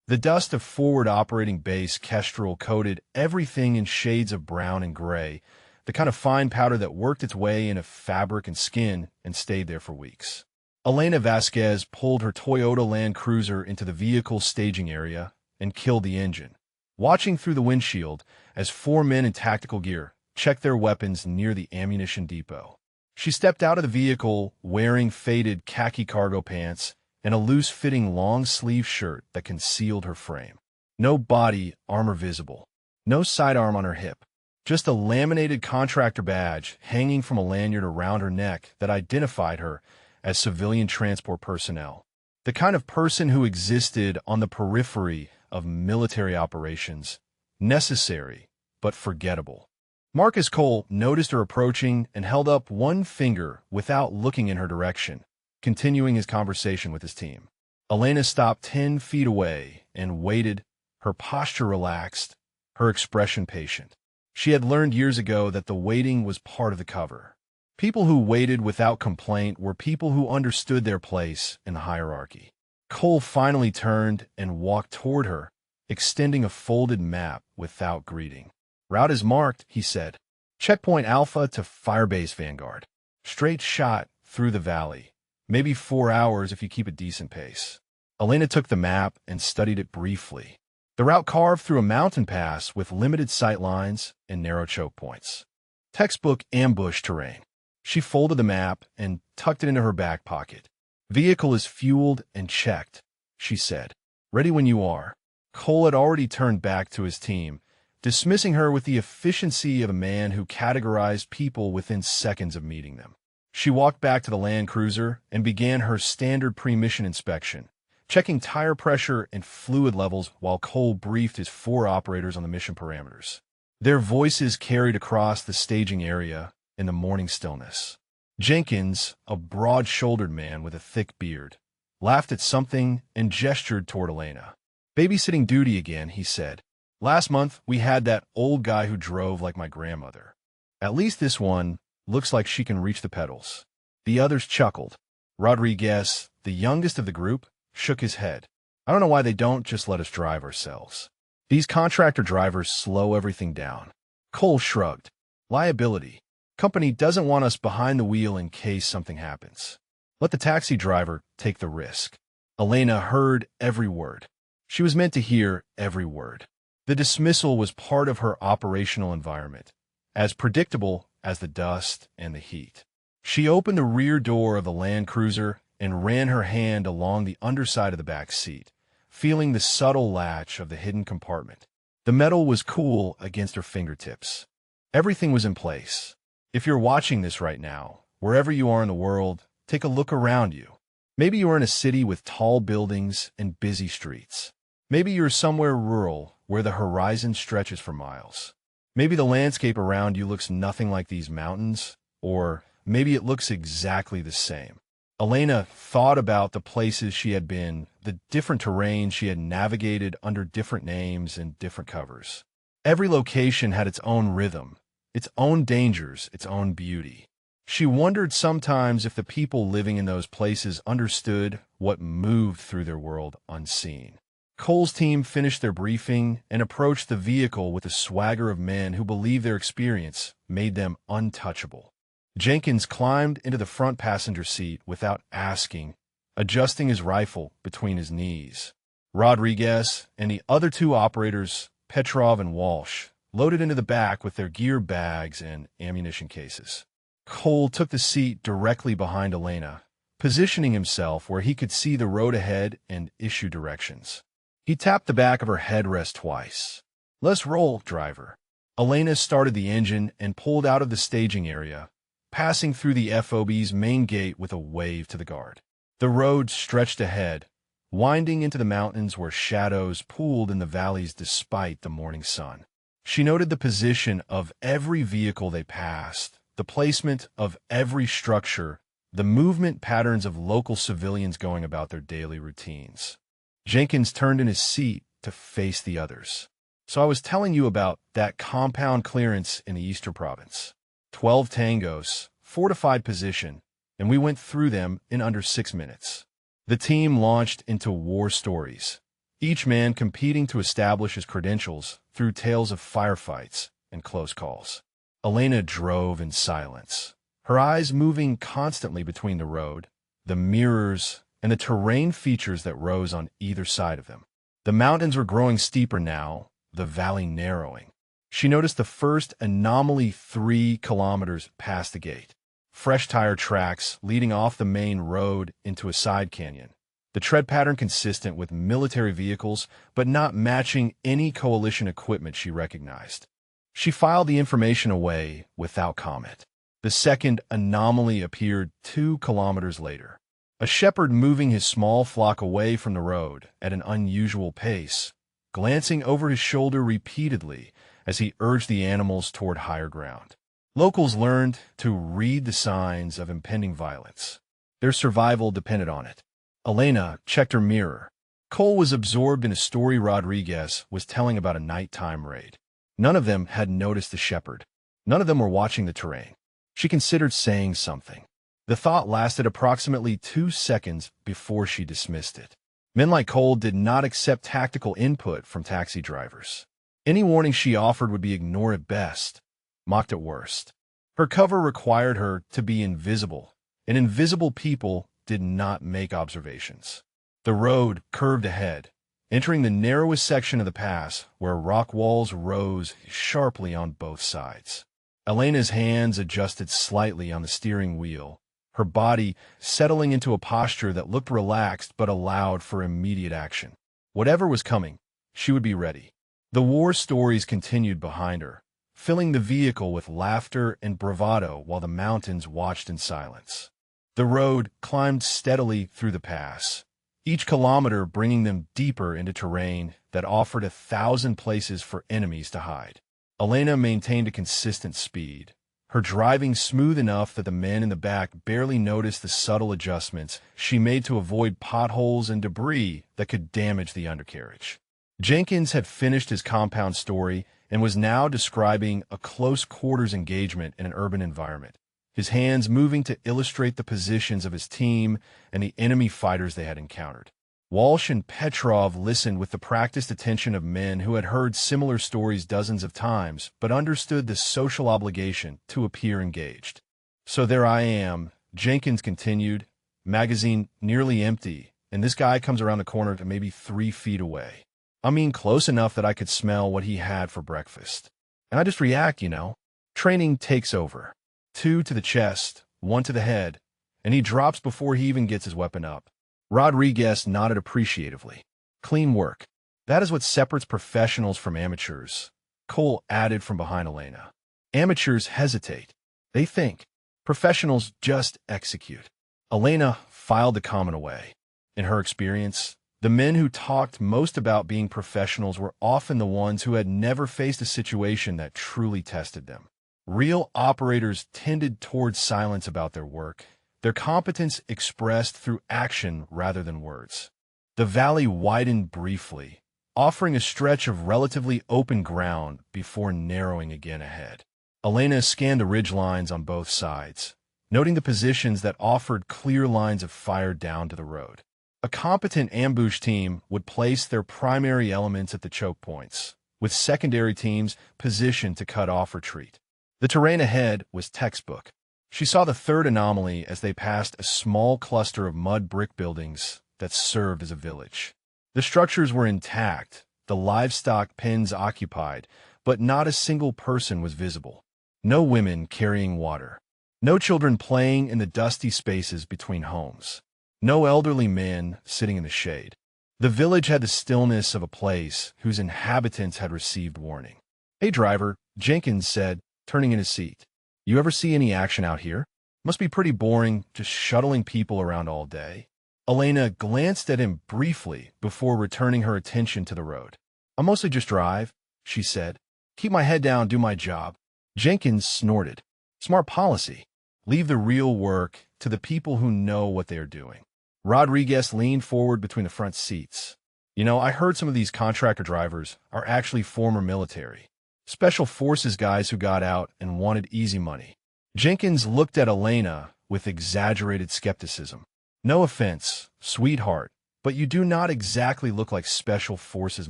The dust of forward operating base Kestrel coated everything in shades of brown and gray, the kind of fine powder that worked its way into fabric and skin and stayed there for weeks. Elena Vasquez pulled her Toyota Land Cruiser into the vehicle's staging area and killed the engine, watching through the windshield as 4 men in tactical gear checked their weapons near the ammunition depot. She stepped out of the vehicle wearing faded khaki cargo pants and a loose-fitting long-sleeve shirt that concealed her frame. No body armor visible, no sidearm on her hip, just a laminated contractor badge hanging from a lanyard around her neck that identified her as civilian transport personnel, the kind of person who existed on the periphery of military operations, necessary but forgettable. Marcus Cole noticed her approaching and held up one finger without looking in her direction, continuing his conversation with his team. Elena stopped 10 feet away and waited, her posture relaxed, her expression patient. She had learned years ago that the waiting was part of the cover. People who waited without complaint were people who understood their place in the hierarchy. Cole finally turned and walked toward her, extending a folded map without greeting. "Route is marked," he said. "Checkpoint Alpha to Firebase Vanguard. Straight shot through the valley. Maybe 4 hours if you keep a decent pace." Elena took the map and studied it briefly. The route carved through a mountain pass with limited sight lines and narrow choke points. Textbook ambush terrain. She folded the map and tucked it into her back pocket. "Vehicle is fueled and checked," she said. "Ready when you are." Cole had already turned back to his team, dismissing her with the efficiency of a man who categorized people within seconds of meeting them. She walked back to the Land Cruiser and began her standard pre-mission inspection, checking tire pressure and fluid levels while Cole briefed his 4 operators on the mission parameters. Their voices carried across the staging area in the morning stillness. Jenkins, a broad-shouldered man with a thick beard, laughed at something and gestured toward Elena. "Babysitting duty again," he said. "Last month, we had that old guy who drove like my grandmother. At least this one looks like she can reach the pedals." The others chuckled. Rodriguez, the youngest of the group, shook his head. "I don't know why they don't just let us drive ourselves. These contractor drivers slow everything down." Cole shrugged. "Liability. Company doesn't want us behind the wheel in case something happens. Let the taxi driver take the risk." Elena heard every word. She was meant to hear every word. The dismissal was part of her operational environment, as predictable as the dust and the heat. She opened the rear door of the Land Cruiser and ran her hand along the underside of the back seat, feeling the subtle latch of the hidden compartment. The metal was cool against her fingertips. Everything was in place. If you're watching this right now, wherever you are in the world, take a look around you. Maybe you're in a city with tall buildings and busy streets. Maybe you're somewhere rural where the horizon stretches for miles. Maybe the landscape around you looks nothing like these mountains, or maybe it looks exactly the same. Elena thought about the places she had been, the different terrains she had navigated under different names and different covers. Every location had its own rhythm, its own dangers, its own beauty. She wondered sometimes if the people living in those places understood what moved through their world unseen. Cole's team finished their briefing and approached the vehicle with the swagger of men who believed their experience made them untouchable. Jenkins climbed into the front passenger seat without asking, adjusting his rifle between his knees. Rodriguez and the other 2 operators, Petrov and Walsh, loaded into the back with their gear bags and ammunition cases. Cole took the seat directly behind Elena, positioning himself where he could see the road ahead and issue directions. He tapped the back of her headrest twice. "Let's roll, driver." Elena started the engine and pulled out of the staging area, passing through the FOB's main gate with a wave to the guard. The road stretched ahead, winding into the mountains where shadows pooled in the valleys despite the morning sun. She noted the position of every vehicle they passed, the placement of every structure, the movement patterns of local civilians going about their daily routines. Jenkins turned in his seat to face the others. "So I was telling you about that compound clearance in the Eastern Province. 12 tangos, fortified position, and we went through them in under 6 minutes." The team launched into war stories, each man competing to establish his credentials through tales of firefights and close calls. Elena drove in silence, her eyes moving constantly between the road, the mirrors, and the terrain features that rose on either side of them. The mountains were growing steeper now, the valley narrowing. She noticed the first anomaly 3 kilometers past the gate. Fresh tire tracks leading off the main road into a side canyon. The tread pattern consistent with military vehicles, but not matching any coalition equipment she recognized. She filed the information away without comment. The second anomaly appeared 2 kilometers later. A shepherd moving his small flock away from the road at an unusual pace, glancing over his shoulder repeatedly as he urged the animals toward higher ground. Locals learned to read the signs of impending violence. Their survival depended on it. Elena checked her mirror. Cole was absorbed in a story Rodriguez was telling about a nighttime raid. None of them had noticed the shepherd. None of them were watching the terrain. She considered saying something. The thought lasted approximately 2 seconds before she dismissed it. Men like Cole did not accept tactical input from taxi drivers. Any warning she offered would be ignored at best, mocked at worst. Her cover required her to be invisible, and invisible people did not make observations. The road curved ahead, entering the narrowest section of the pass where rock walls rose sharply on both sides. Elena's hands adjusted slightly on the steering wheel, her body settling into a posture that looked relaxed but allowed for immediate action. Whatever was coming, she would be ready. The war stories continued behind her, filling the vehicle with laughter and bravado while the mountains watched in silence. The road climbed steadily through the pass, each kilometer bringing them deeper into terrain that offered 1,000 places for enemies to hide. Elena maintained a consistent speed, her driving smooth enough that the men in the back barely noticed the subtle adjustments she made to avoid potholes and debris that could damage the undercarriage. Jenkins had finished his compound story and was now describing a close-quarters engagement in an urban environment, his hands moving to illustrate the positions of his team and the enemy fighters they had encountered. Walsh and Petrov listened with the practiced attention of men who had heard similar stories dozens of times but understood the social obligation to appear engaged. "So there I am," Jenkins continued, magazine nearly empty, and this guy comes around the corner to maybe 3 feet away. I mean, close enough that I could smell what he had for breakfast. And I just react, you know. Training takes over. 2 to the chest, 1 to the head, and he drops before he even gets his weapon up. Rodriguez nodded appreciatively. "Clean work. That is what separates professionals from amateurs," Cole added from behind Elena. "Amateurs hesitate. They think. Professionals just execute." Elena filed the comment away. In her experience, the men who talked most about being professionals were often the ones who had never faced a situation that truly tested them. Real operators tended towards silence about their work, their competence expressed through action rather than words. The valley widened briefly, offering a stretch of relatively open ground before narrowing again ahead. Elena scanned the ridgelines on both sides, noting the positions that offered clear lines of fire down to the road. A competent ambush team would place their primary elements at the choke points, with secondary teams positioned to cut off retreat. The terrain ahead was textbook. She saw the third anomaly as they passed a small cluster of mud brick buildings that served as a village. The structures were intact, the livestock pens occupied, but not a single person was visible. No women carrying water. No children playing in the dusty spaces between homes. No elderly men sitting in the shade. The village had the stillness of a place whose inhabitants had received warning. "Hey, driver," Jenkins said, turning in his seat. "You ever see any action out here? Must be pretty boring, just shuttling people around all day." Elena glanced at him briefly before returning her attention to the road. "I mostly just drive," she said. "Keep my head down, do my job." Jenkins snorted. "Smart policy. Leave the real work to the people who know what they are doing." Rodriguez leaned forward between the front seats. "You know, I heard some of these contractor drivers are actually former military. Special forces guys who got out and wanted easy money." Jenkins looked at Elena with exaggerated skepticism. "No offense, sweetheart, but you do not exactly look like Special Forces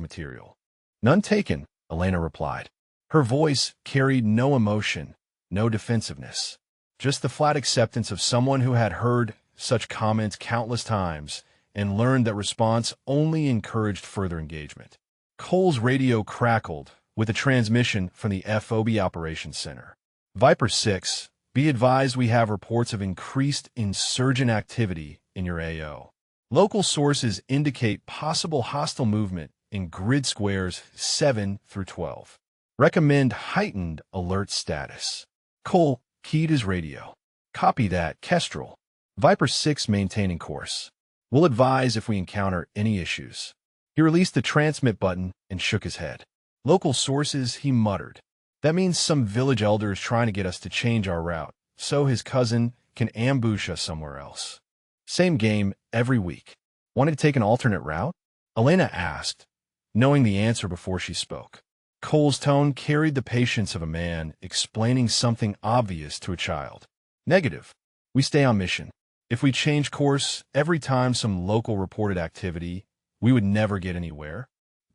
material." "None taken," Elena replied. Her voice carried no emotion, no defensiveness, just the flat acceptance of someone who had heard such comments countless times and learned that response only encouraged further engagement. Cole's radio crackled with a transmission from the FOB Operations Center. "Viper 6, be advised we have reports of increased insurgent activity in your AO. Local sources indicate possible hostile movement in grid squares 7 through 12. Recommend heightened alert status." Cole keyed his radio. "Copy that, Kestrel. Viper 6 maintaining course. We'll advise if we encounter any issues." He released the transmit button and shook his head. "Local sources," he muttered. "That means some village elder is trying to get us to change our route, so his cousin can ambush us somewhere else. Same game every week." "Want to take an alternate route?" Elena asked, knowing the answer before she spoke. Cole's tone carried the patience of a man explaining something obvious to a child. "Negative. We stay on mission. If we change course every time some local reported activity, we would never get anywhere.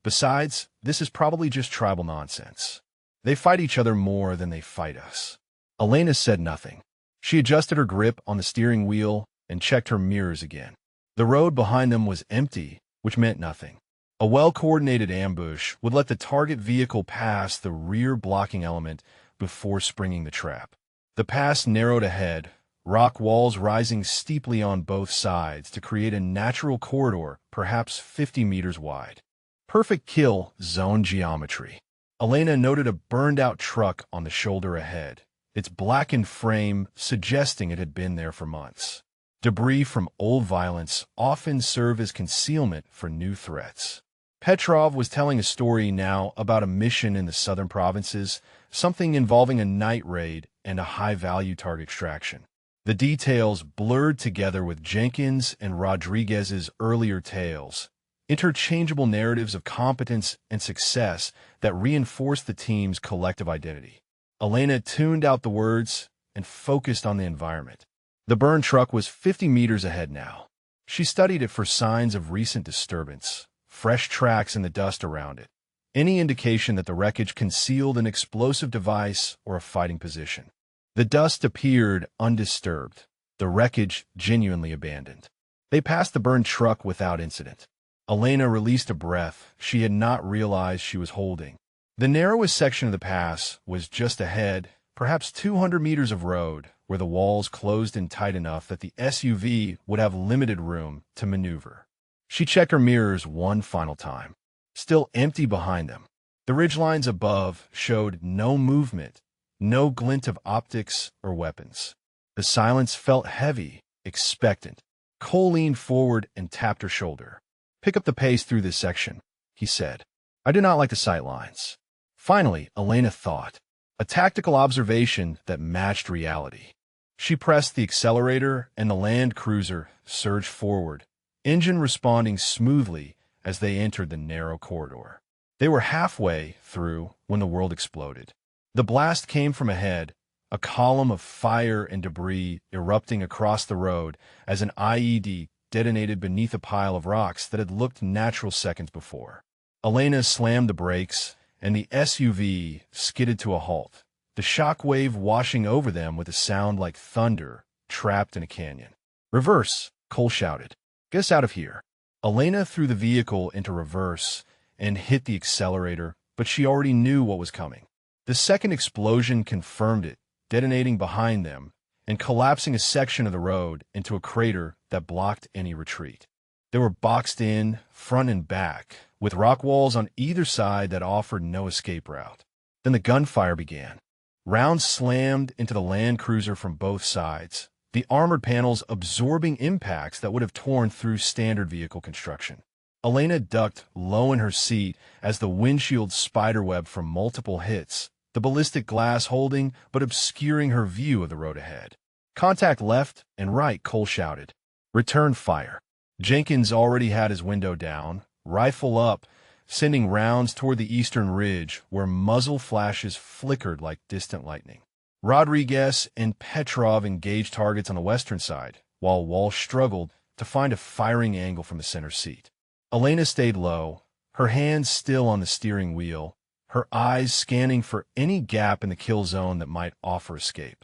Besides, this is probably just tribal nonsense. They fight each other more than they fight us." Elena said nothing. She adjusted her grip on the steering wheel and checked her mirrors again. The road behind them was empty, which meant nothing. A well-coordinated ambush would let the target vehicle pass the rear blocking element before springing the trap. The pass narrowed ahead, rock walls rising steeply on both sides to create a natural corridor perhaps 50 meters wide. Perfect kill zone geometry. Elena noted a burned-out truck on the shoulder ahead, its blackened frame suggesting it had been there for months. Debris from old violence often serve as concealment for new threats. Petrov was telling a story now about a mission in the southern provinces, something involving a night raid and a high-value target extraction. The details blurred together with Jenkins and Rodriguez's earlier tales, interchangeable narratives of competence and success that reinforced the team's collective identity. Elena tuned out the words and focused on the environment. The burned truck was 50 meters ahead now. She studied it for signs of recent disturbance, fresh tracks in the dust around it, any indication that the wreckage concealed an explosive device or a fighting position. The dust appeared undisturbed, the wreckage genuinely abandoned. They passed the burned truck without incident. Elena released a breath she had not realized she was holding. The narrowest section of the pass was just ahead, perhaps 200 meters of road, where the walls closed in tight enough that the SUV would have limited room to maneuver. She checked her mirrors one final time. Still empty behind them. The ridgelines above showed no movement, no glint of optics or weapons. The silence felt heavy, expectant. Cole leaned forward and tapped her shoulder. "Pick up the pace through this section," he said. "I do not like the sight lines." Finally, Elena thought. A tactical observation that matched reality. She pressed the accelerator and the Land Cruiser surged forward, engine responding smoothly as they entered the narrow corridor. They were halfway through when the world exploded. The blast came from ahead, a column of fire and debris erupting across the road as an IED detonated beneath a pile of rocks that had looked natural seconds before. Elena slammed the brakes, and the SUV skidded to a halt, the shockwave washing over them with a sound like thunder trapped in a canyon. "Reverse," Cole shouted. "Get us out of here." Elena threw the vehicle into reverse and hit the accelerator, but she already knew what was coming. The second explosion confirmed it, detonating behind them and collapsing a section of the road into a crater that blocked any retreat. They were boxed in, front and back, with rock walls on either side that offered no escape route. Then the gunfire began. Rounds slammed into the Land Cruiser from both sides, the armored panels absorbing impacts that would have torn through standard vehicle construction. Elena ducked low in her seat as the windshield spiderweb from multiple hits, the ballistic glass holding but obscuring her view of the road ahead. "Contact left and right," Cole shouted. "Return fire." Jenkins already had his window down, rifle up, sending rounds toward the eastern ridge where muzzle flashes flickered like distant lightning. Rodriguez and Petrov engaged targets on the western side, while Walsh struggled to find a firing angle from the center seat. Elena stayed low, her hands still on the steering wheel, her eyes scanning for any gap in the kill zone that might offer escape.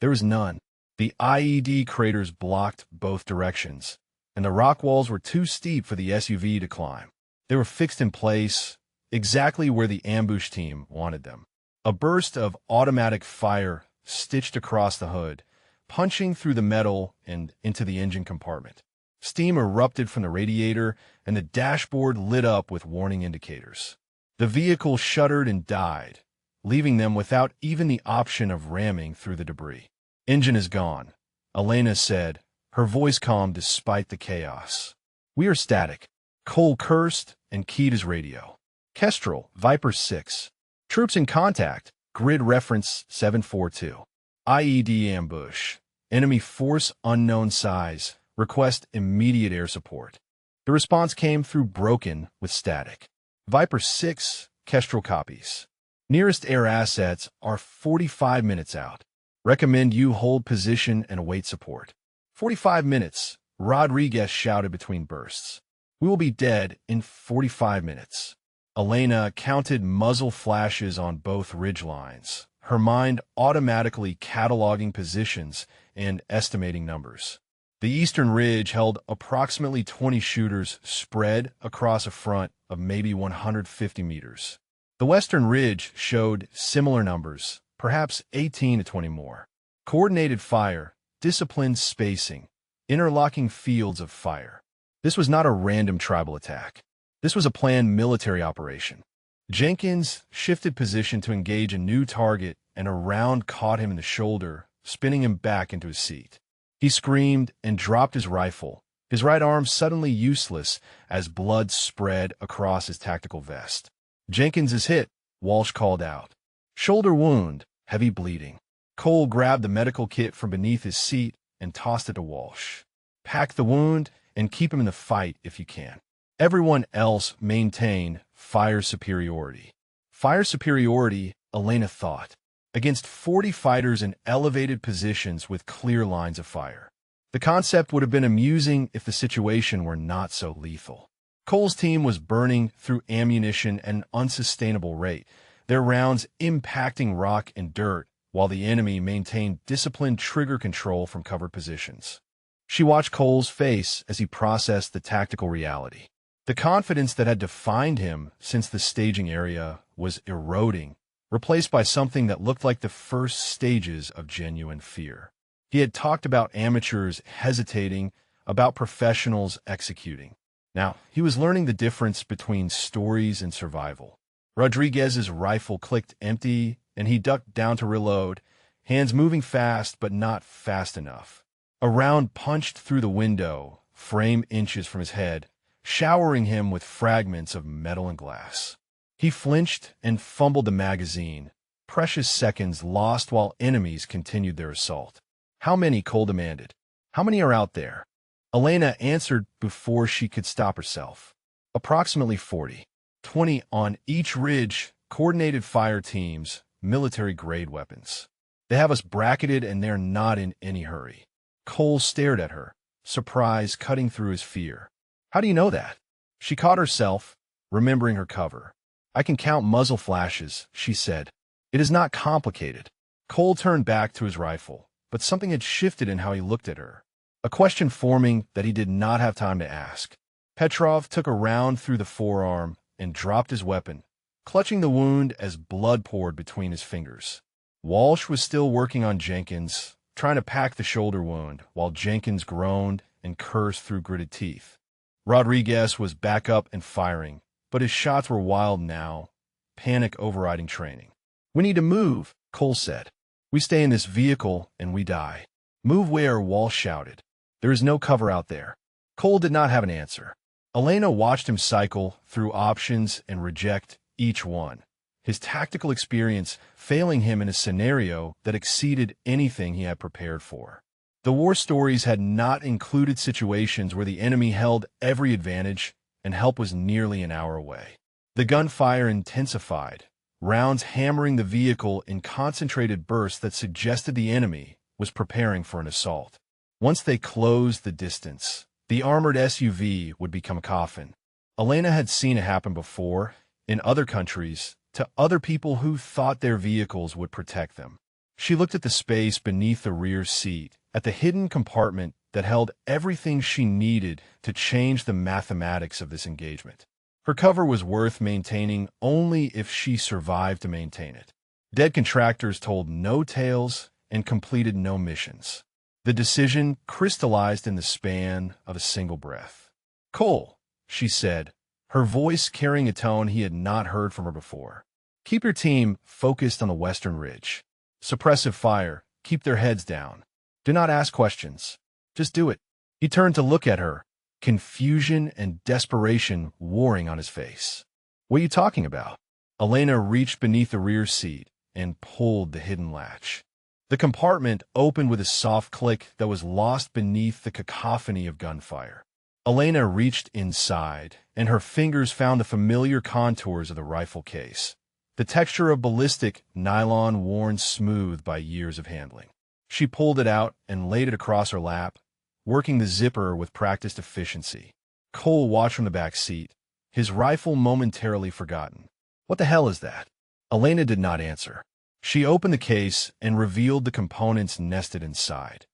There was none. The IED craters blocked both directions, and the rock walls were too steep for the SUV to climb. They were fixed in place, exactly where the ambush team wanted them. A burst of automatic fire stitched across the hood, punching through the metal and into the engine compartment. Steam erupted from the radiator, and the dashboard lit up with warning indicators. The vehicle shuddered and died, leaving them without even the option of ramming through the debris. "Engine is gone," Elena said, her voice calm despite the chaos. "We are static." Cole cursed and keyed his radio. "Kestrel, Viper 6. Troops in contact. Grid reference 742. IED ambush. Enemy force unknown size. Request immediate air support." The response came through broken with static. "Viper 6, Kestrel copies. Nearest air assets are 45 minutes out. Recommend you hold position and await support." 45 minutes, Rodriguez shouted between bursts. "We will be dead in 45 minutes. Elena counted muzzle flashes on both ridgelines, her mind automatically cataloging positions and estimating numbers. The eastern ridge held approximately 20 shooters spread across a front of maybe 150 meters. The western ridge showed similar numbers, perhaps 18 to 20 more. Coordinated fire, disciplined spacing, interlocking fields of fire. This was not a random tribal attack. This was a planned military operation. Jenkins shifted position to engage a new target, and a round caught him in the shoulder, spinning him back into his seat. He screamed and dropped his rifle, his right arm suddenly useless as blood spread across his tactical vest. "Jenkins is hit," Walsh called out. "Shoulder wound, heavy bleeding." Cole grabbed the medical kit from beneath his seat and tossed it to Walsh. "Pack the wound and keep him in the fight if you can." Everyone else maintained fire superiority. Fire superiority, Elena thought, against 40 fighters in elevated positions with clear lines of fire. The concept would have been amusing if the situation were not so lethal. Cole's team was burning through ammunition at an unsustainable rate, their rounds impacting rock and dirt, while the enemy maintained disciplined trigger control from covered positions. She watched Cole's face as he processed the tactical reality. The confidence that had defined him since the staging area was eroding, replaced by something that looked like the first stages of genuine fear. He had talked about amateurs hesitating, about professionals executing. Now, he was learning the difference between stories and survival. Rodriguez's rifle clicked empty, and he ducked down to reload, hands moving fast but not fast enough. A round punched through the window, frame inches from his head, showering him with fragments of metal and glass. He flinched and fumbled the magazine, precious seconds lost while enemies continued their assault. "How many?" Cole demanded. "How many are out there?" Elena answered before she could stop herself. "Approximately 40. 20 on each ridge, coordinated fire teams, military-grade weapons. They have us bracketed and they're not in any hurry." Cole stared at her, surprise cutting through his fear. "How do you know that?" She caught herself, remembering her cover. "I can count muzzle flashes," she said. "It is not complicated." Cole turned back to his rifle, but something had shifted in how he looked at her. A question forming that he did not have time to ask. Petrov took a round through the forearm and dropped his weapon, clutching the wound as blood poured between his fingers. Walsh was still working on Jenkins, trying to pack the shoulder wound, while Jenkins groaned and cursed through gritted teeth. Rodriguez was back up and firing, but his shots were wild now, panic overriding training. "We need to move," Cole said. "We stay in this vehicle and we die." "Move where?" Walsh shouted. "There is no cover out there." Cole did not have an answer. Elena watched him cycle through options and reject each one, his tactical experience failing him in a scenario that exceeded anything he had prepared for. The war stories had not included situations where the enemy held every advantage and help was nearly an hour away. The gunfire intensified, rounds hammering the vehicle in concentrated bursts that suggested the enemy was preparing for an assault. Once they closed the distance, The armored SUV would become a coffin. Elena had seen it happen before, in other countries, to other people who thought their vehicles would protect them. She looked at the space beneath the rear seat, at the hidden compartment that held everything she needed to change the mathematics of this engagement. Her cover was worth maintaining only if she survived to maintain it. Dead contractors told no tales and completed no missions. The decision crystallized in the span of a single breath. "Cole," she said, her voice carrying a tone he had not heard from her before. "Keep your team focused on the Western Ridge. Suppressive fire. Keep their heads down. Do not ask questions. Just do it." He turned to look at her, confusion and desperation warring on his face. "What are you talking about?" Elena reached beneath the rear seat and pulled the hidden latch. The compartment opened with a soft click that was lost beneath the cacophony of gunfire. Elena reached inside, and her fingers found the familiar contours of the rifle case, the texture of ballistic nylon worn smooth by years of handling. She pulled it out and laid it across her lap, working the zipper with practiced efficiency. Cole watched from the back seat, his rifle momentarily forgotten. "What the hell is that?" Elena did not answer. She opened the case and revealed the components nested inside.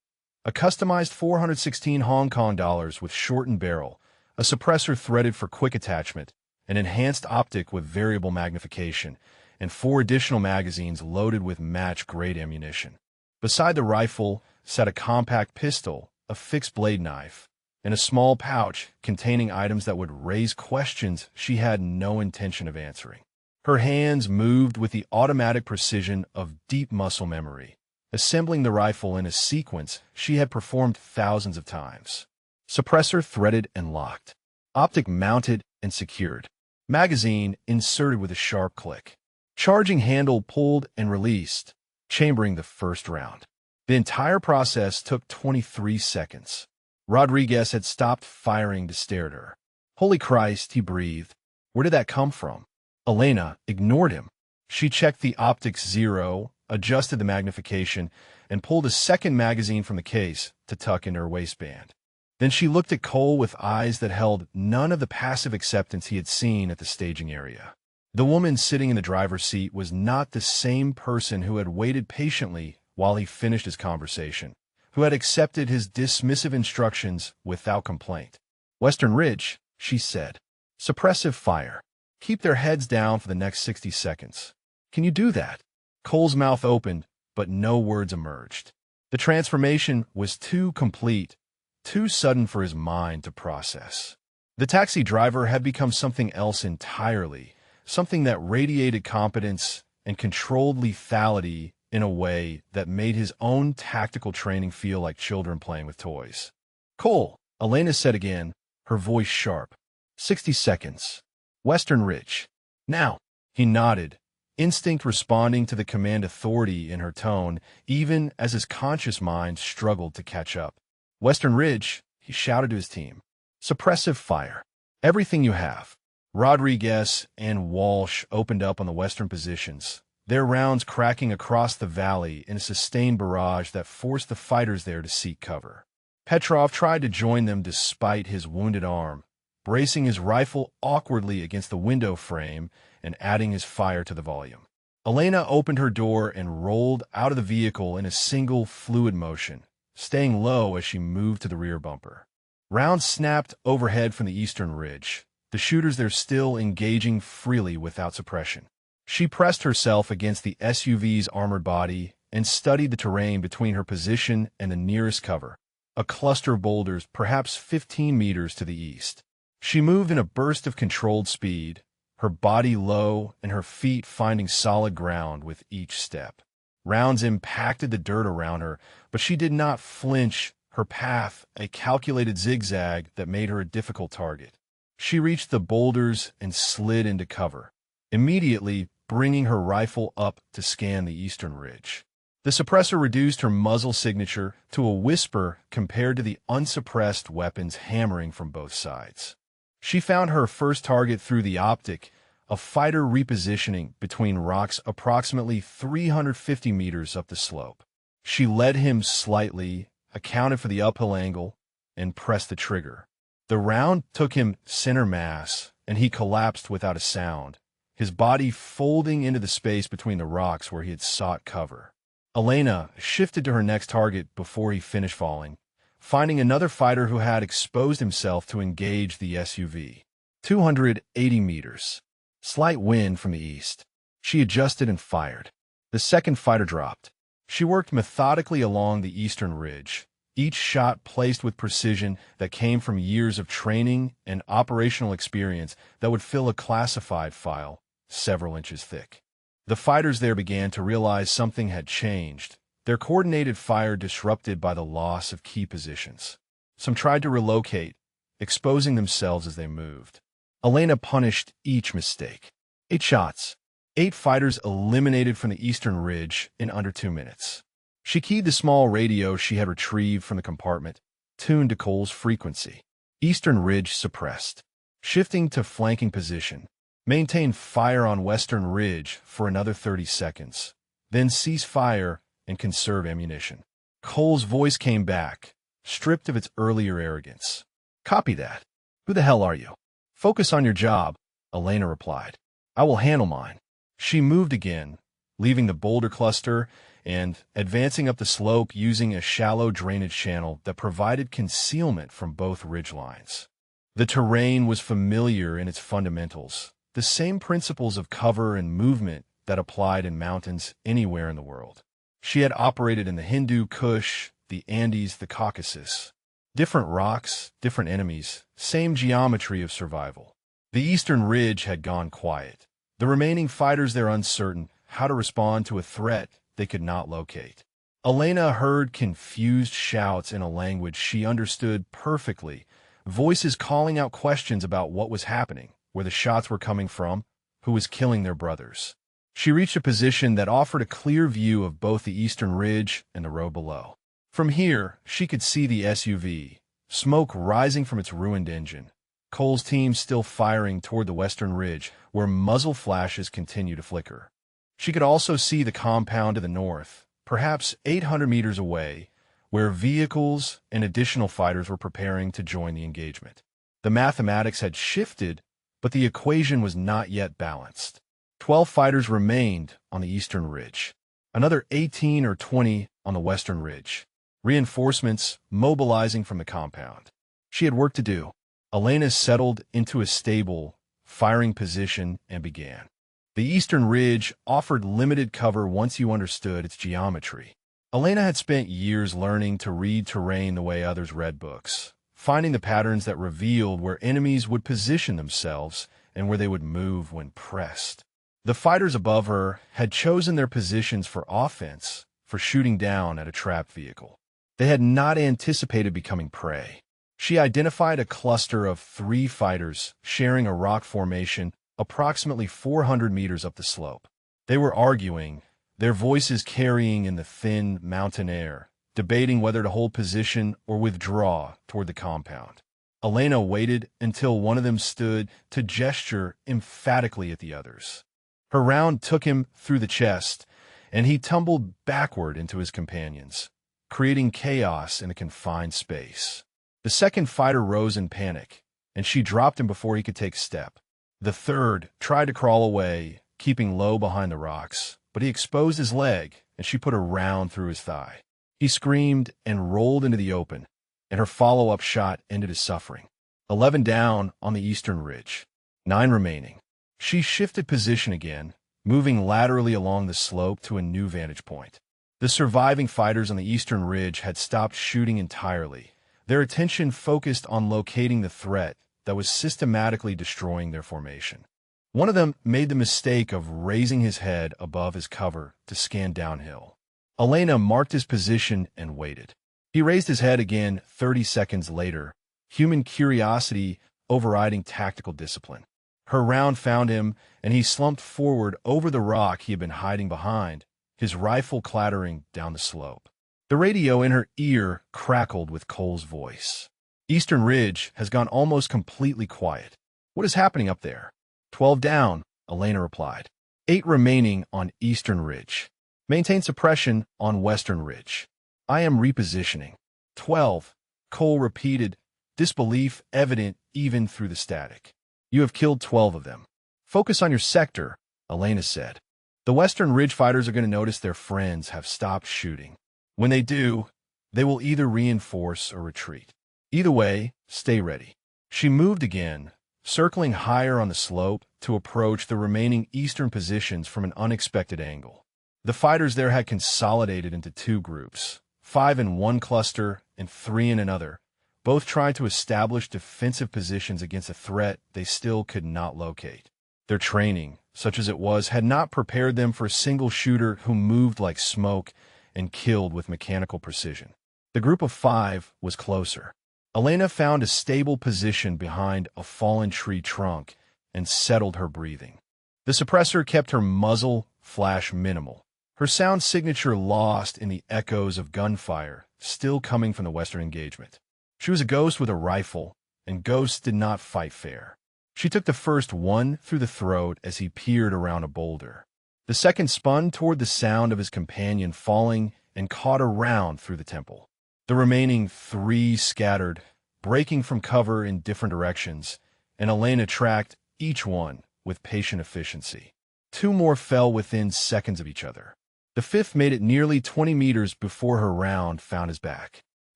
A customized 416 Hong Kong dollars with shortened barrel, a suppressor threaded for quick attachment, an enhanced optic with variable magnification, and 4 additional magazines loaded with match-grade ammunition. Beside the rifle sat a compact pistol, a fixed blade knife, and a small pouch containing items that would raise questions she had no intention of answering. Her hands moved with the automatic precision of deep muscle memory, assembling the rifle in a sequence she had performed thousands of times. Suppressor threaded and locked. Optic mounted and secured. Magazine inserted with a sharp click. Charging handle pulled and released, chambering the first round. The entire process took 23 seconds. Rodriguez had stopped firing to stare at her. "Holy Christ," he breathed. "Where did that come from?" Elena ignored him. She checked the optics zero, adjusted the magnification, and pulled a second magazine from the case to tuck into her waistband. Then she looked at Cole with eyes that held none of the passive acceptance he had seen at the staging area. The woman sitting in the driver's seat was not the same person who had waited patiently while he finished his conversation, who had accepted his dismissive instructions without complaint. "Western Ridge," she said. "Suppressive fire. Keep their heads down for the next 60 seconds. Can you do that?" Cole's mouth opened, but no words emerged. The transformation was too complete, too sudden for his mind to process. The taxi driver had become something else entirely, something that radiated competence and controlled lethality in a way that made his own tactical training feel like children playing with toys. "Cole," Elena said again, her voice sharp. 60 seconds. Western Ridge. Now." He nodded, instinct responding to the command authority in her tone, even as his conscious mind struggled to catch up. "Western Ridge," he shouted to his team. "Suppressive fire. Everything you have." Rodriguez and Walsh opened up on the western positions, their rounds cracking across the valley in a sustained barrage that forced the fighters there to seek cover. Petrov tried to join them despite his wounded arm, bracing his rifle awkwardly against the window frame and adding his fire to the volume. Elena opened her door and rolled out of the vehicle in a single fluid motion, staying low as she moved to the rear bumper. Rounds snapped overhead from the eastern ridge, the shooters there still engaging freely without suppression. She pressed herself against the SUV's armored body and studied the terrain between her position and the nearest cover, a cluster of boulders perhaps 15 meters to the east. She moved in a burst of controlled speed, her body low and her feet finding solid ground with each step. Rounds impacted the dirt around her, but she did not flinch, her path a calculated zigzag that made her a difficult target. She reached the boulders and slid into cover, immediately bringing her rifle up to scan the eastern ridge. The suppressor reduced her muzzle signature to a whisper compared to the unsuppressed weapons hammering from both sides. She found her first target through the optic, a fighter repositioning between rocks approximately 350 meters up the slope. She led him slightly, accounted for the uphill angle, and pressed the trigger. The round took him center mass, and he collapsed without a sound, his body folding into the space between the rocks where he had sought cover. Elena shifted to her next target before he finished falling, finding another fighter who had exposed himself to engage the SUV. 280 meters. Slight wind from the east. She adjusted and fired. The second fighter dropped. She worked methodically along the eastern ridge, each shot placed with precision that came from years of training and operational experience that would fill a classified file several inches thick. The fighters there began to realize something had changed, their coordinated fire disrupted by the loss of key positions. Some tried to relocate, exposing themselves as they moved. Elena punished each mistake. 8 shots. 8 fighters eliminated from the eastern ridge in under 2 minutes. She keyed the small radio she had retrieved from the compartment, tuned to Cole's frequency. Eastern ridge suppressed. Shifting to flanking position. Maintain fire on western ridge for another 30 seconds. Then cease fire and conserve ammunition. Cole's voice came back, stripped of its earlier arrogance. Copy that. Who the hell are you? Focus on your job, Elena replied. I will handle mine. She moved again, leaving the boulder cluster and advancing up the slope using a shallow drainage channel that provided concealment from both ridgelines. The terrain was familiar in its fundamentals, the same principles of cover and movement that applied in mountains anywhere in the world. She had operated in the Hindu Kush, the Andes, the Caucasus. Different rocks, different enemies, same geometry of survival. The eastern ridge had gone quiet. The remaining fighters there uncertain how to respond to a threat they could not locate. Elena heard confused shouts in a language she understood perfectly, voices calling out questions about what was happening, where the shots were coming from, who was killing their brothers. She reached a position that offered a clear view of both the eastern ridge and the road below. From here, she could see the SUV, smoke rising from its ruined engine. Cole's team still firing toward the western ridge, where muzzle flashes continued to flicker. She could also see the compound to the north, perhaps 800 meters away, where vehicles and additional fighters were preparing to join the engagement. The mathematics had shifted, but the equation was not yet balanced. 12 fighters remained on the eastern ridge, another 18 or 20 on the western ridge. Reinforcements mobilizing from the compound. She had work to do. Elena settled into a stable, firing position and began. The eastern ridge offered limited cover once you understood its geometry. Elena had spent years learning to read terrain the way others read books, finding the patterns that revealed where enemies would position themselves and where they would move when pressed. The fighters above her had chosen their positions for offense, for shooting down at a trapped vehicle. They had not anticipated becoming prey. She identified a cluster of 3 fighters sharing a rock formation approximately 400 meters up the slope. They were arguing, their voices carrying in the thin mountain air, debating whether to hold position or withdraw toward the compound. Elena waited until one of them stood to gesture emphatically at the others. Her round took him through the chest, and he tumbled backward into his companions, creating chaos in a confined space. The second fighter rose in panic, and she dropped him before he could take a step. The third tried to crawl away, keeping low behind the rocks, but he exposed his leg, and she put a round through his thigh. He screamed and rolled into the open, and her follow-up shot ended his suffering. 11 down on the eastern ridge. 9 remaining. She shifted position again, moving laterally along the slope to a new vantage point. The surviving fighters on the eastern ridge had stopped shooting entirely, their attention focused on locating the threat that was systematically destroying their formation. One of them made the mistake of raising his head above his cover to scan downhill. Elena marked his position and waited. He raised his head again 30 seconds later, human curiosity overriding tactical discipline. Her round found him, and he slumped forward over the rock he had been hiding behind, his rifle clattering down the slope. The radio in her ear crackled with Cole's voice. Eastern Ridge has gone almost completely quiet. What is happening up there? 12 down, Elena replied. 8 remaining on Eastern Ridge. Maintain suppression on Western Ridge. I am repositioning. 12, Cole repeated, disbelief evident even through the static. "You have killed 12 of them. Focus on your sector," Elena said. "The Western Ridge fighters are going to notice their friends have stopped shooting. When they do, they will either reinforce or retreat. Either way, stay ready." She moved again, circling higher on the slope to approach the remaining eastern positions from an unexpected angle. The fighters there had consolidated into two groups, 5 in one cluster and 3 in another, both trying to establish defensive positions against a threat they still could not locate. Their training, such as it was, had not prepared them for a single shooter who moved like smoke and killed with mechanical precision. The group of 5 was closer. Elena found a stable position behind a fallen tree trunk and settled her breathing. The suppressor kept her muzzle flash minimal, her sound signature lost in the echoes of gunfire still coming from the Western engagement. She was a ghost with a rifle, and ghosts did not fight fair. She took the first one through the throat as he peered around a boulder. The second spun toward the sound of his companion falling and caught a round through the temple. The remaining 3 scattered, breaking from cover in different directions, and Elena tracked each one with patient efficiency. 2 more fell within seconds of each other. The 5th made it nearly 20 meters before her round found his back.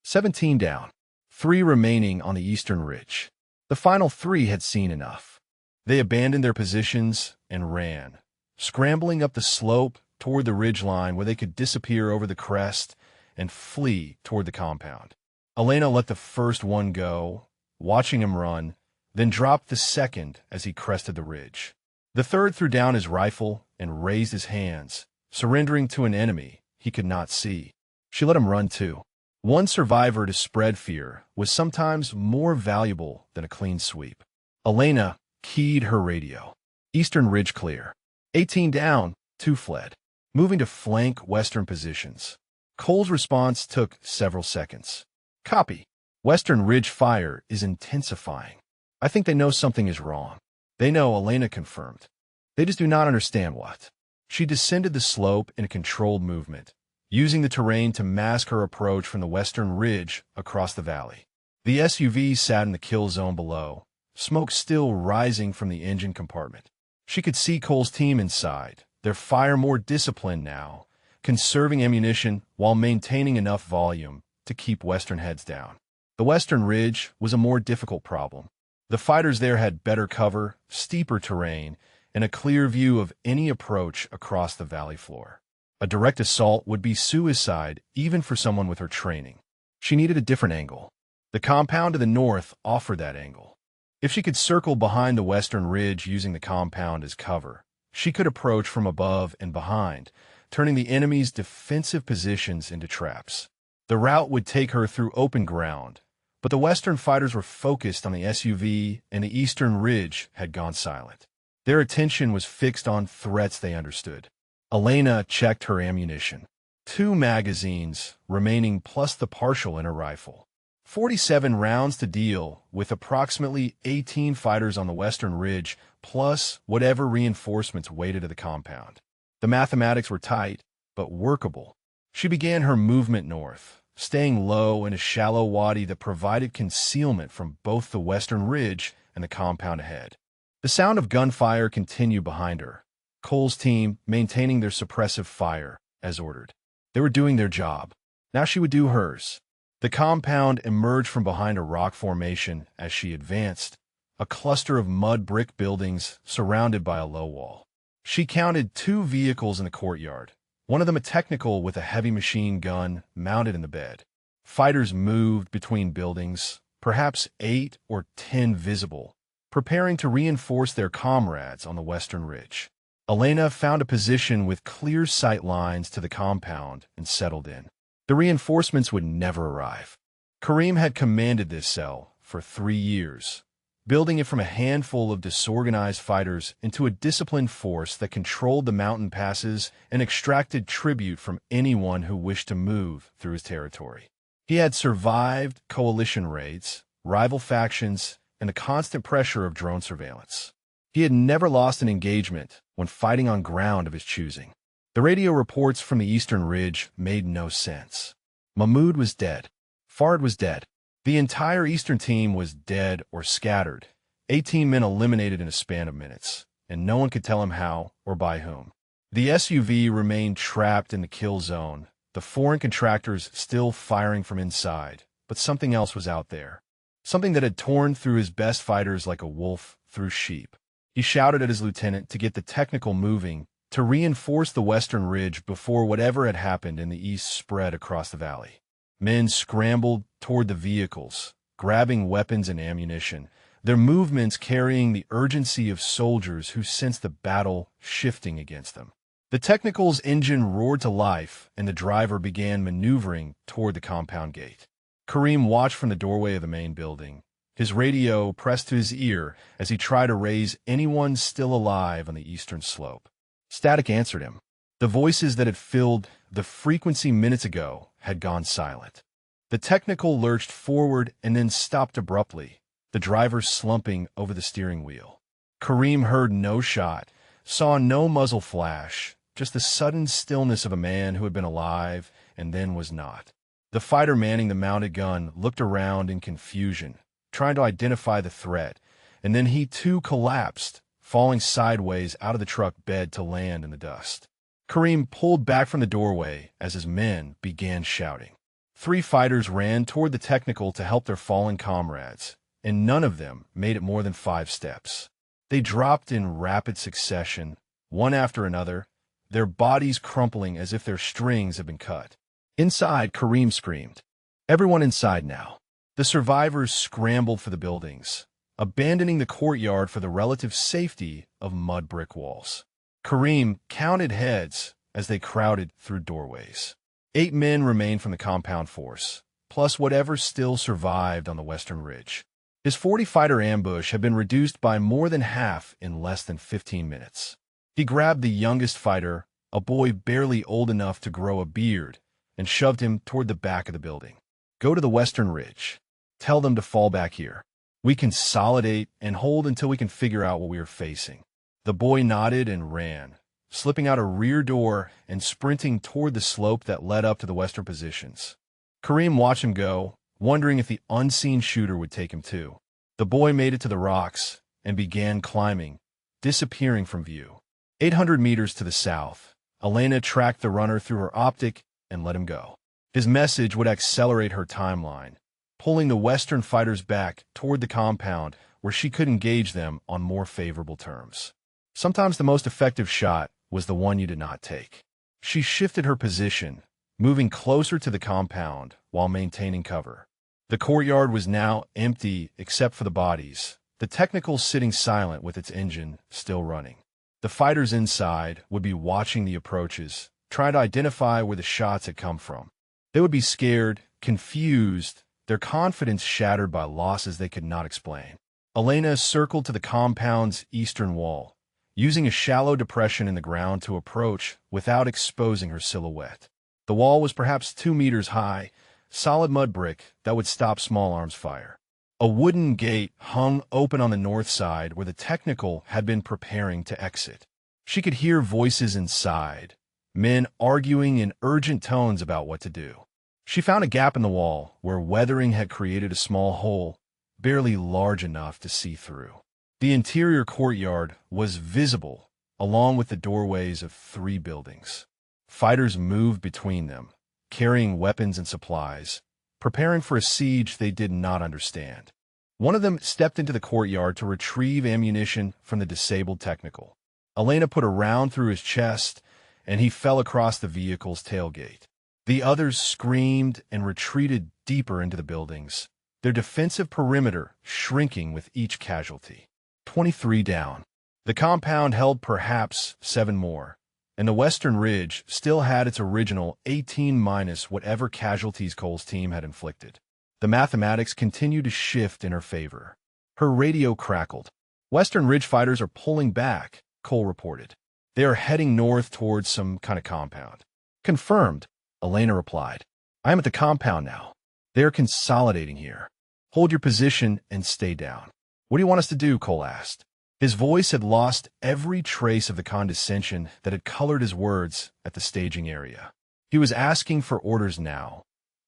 17 down, 3 remaining on the eastern ridge. The final 3 had seen enough. They abandoned their positions and ran, scrambling up the slope toward the ridge line where they could disappear over the crest and flee toward the compound. Elena let the first one go, watching him run, then dropped the second as he crested the ridge. The third threw down his rifle and raised his hands, surrendering to an enemy he could not see. She let him run too. One survivor to spread fear was sometimes more valuable than a clean sweep. Elena keyed her radio. Eastern ridge clear. 18 down, 2 fled, moving to flank western positions. Cole's response took several seconds. "Copy. Western ridge fire is intensifying. I think they know something is wrong." "They know," Elena confirmed. "They just do not understand what." She descended the slope in a controlled movement, using the terrain to mask her approach from the western ridge across the valley. The SUV sat in the kill zone below, smoke still rising from the engine compartment. She could see Cole's team inside, their fire more disciplined now, conserving ammunition while maintaining enough volume to keep western heads down. The western ridge was a more difficult problem. The fighters there had better cover, steeper terrain, and a clear view of any approach across the valley floor. A direct assault would be suicide even for someone with her training. She needed a different angle. The compound to the north offered that angle. If she could circle behind the western ridge using the compound as cover, she could approach from above and behind, turning the enemy's defensive positions into traps. The route would take her through open ground, but the western fighters were focused on the SUV and the eastern ridge had gone silent. Their attention was fixed on threats they understood. Elena checked her ammunition. 2 magazines remaining plus the partial in her rifle. 47 rounds to deal with approximately 18 fighters on the western ridge plus whatever reinforcements waited at the compound. The mathematics were tight, but workable. She began her movement north, staying low in a shallow wadi that provided concealment from both the western ridge and the compound ahead. The sound of gunfire continued behind her, Cole's team maintaining their suppressive fire, as ordered. They were doing their job. Now she would do hers. The compound emerged from behind a rock formation as she advanced, a cluster of mud brick buildings surrounded by a low wall. She counted 2 vehicles in the courtyard, one of them a technical with a heavy machine gun mounted in the bed. Fighters moved between buildings, perhaps 8 or 10 visible, preparing to reinforce their comrades on the western ridge. Elena found a position with clear sight lines to the compound and settled in. The reinforcements would never arrive. Karim had commanded this cell for 3 years, building it from a handful of disorganized fighters into a disciplined force that controlled the mountain passes and extracted tribute from anyone who wished to move through his territory. He had survived coalition raids, rival factions, and the constant pressure of drone surveillance. He had never lost an engagement when fighting on ground of his choosing. The radio reports from the eastern ridge made no sense. Mahmoud was dead. Fard was dead. The entire Eastern team was dead or scattered, 18 men eliminated in a span of minutes, and no one could tell him how or by whom. The SUV remained trapped in the kill zone, the foreign contractors still firing from inside, but something else was out there. Something that had torn through his best fighters like a wolf through sheep. He shouted at his lieutenant to get the technical moving, to reinforce the western ridge before whatever had happened in the east spread across the valley. Men scrambled toward the vehicles, grabbing weapons and ammunition, their movements carrying the urgency of soldiers who sensed the battle shifting against them. The Technical's engine roared to life, and the driver began maneuvering toward the compound gate. Kareem watched from the doorway of the main building, his radio pressed to his ear as he tried to raise anyone still alive on the eastern slope. Static answered him. The voices that had filled the frequency minutes ago had gone silent. The Technical lurched forward and then stopped abruptly, the driver slumping over the steering wheel. Kareem heard no shot, saw no muzzle flash, just the sudden stillness of a man who had been alive and then was not. The fighter manning the mounted gun looked around in confusion, trying to identify the threat, and then he too collapsed, falling sideways out of the truck bed to land in the dust. Kareem pulled back from the doorway as his men began shouting. 3 fighters ran toward the Technical to help their fallen comrades, and none of them made it more than 5 steps. They dropped in rapid succession, one after another, their bodies crumpling as if their strings had been cut. Inside, Kareem screamed, "Everyone inside now." The survivors scrambled for the buildings, abandoning the courtyard for the relative safety of mud brick walls. Kareem counted heads as they crowded through doorways. 8 men remained from the compound force, plus whatever still survived on the western ridge. His 40-fighter ambush had been reduced by more than half in less than 15 minutes. He grabbed the youngest fighter, a boy barely old enough to grow a beard, and shoved him toward the back of the building. "Go to the western ridge. Tell them to fall back here. We consolidate and hold until we can figure out what we are facing." The boy nodded and ran, slipping out a rear door and sprinting toward the slope that led up to the western positions. Kareem watched him go, wondering if the unseen shooter would take him too. The boy made it to the rocks and began climbing, disappearing from view. 800 meters to the south, Elena tracked the runner through her optic and let him go. His message would accelerate her timeline, pulling the western fighters back toward the compound where she could engage them on more favorable terms. Sometimes the most effective shot was the one you did not take. She shifted her position, moving closer to the compound while maintaining cover. The courtyard was now empty except for the bodies, the Technical sitting silent with its engine still running. The fighters inside would be watching the approaches, trying to identify where the shots had come from. They would be scared, confused, their confidence shattered by losses they could not explain. Elena circled to the compound's eastern wall, using a shallow depression in the ground to approach without exposing her silhouette. The wall was perhaps 2 meters high, solid mud brick that would stop small arms fire. A wooden gate hung open on the north side where the Technical had been preparing to exit. She could hear voices inside, men arguing in urgent tones about what to do. She found a gap in the wall where weathering had created a small hole, barely large enough to see through. The interior courtyard was visible, along with the doorways of 3 buildings. Fighters moved between them, carrying weapons and supplies, preparing for a siege they did not understand. One of them stepped into the courtyard to retrieve ammunition from the disabled Technical. Elena put a round through his chest, and he fell across the vehicle's tailgate. The others screamed and retreated deeper into the buildings, their defensive perimeter shrinking with each casualty. 23 down. The compound held perhaps 7 more, and the western ridge still had its original 18 minus whatever casualties Cole's team had inflicted. The mathematics continued to shift in her favor. Her radio crackled. "Western Ridge fighters are pulling back," Cole reported. "They are heading north towards some kind of compound." "Confirmed," Elena replied. "I am at the compound now. They are consolidating here. Hold your position and stay down." "What do you want us to do?" Cole asked. His voice had lost every trace of the condescension that had colored his words at the staging area. He was asking for orders now.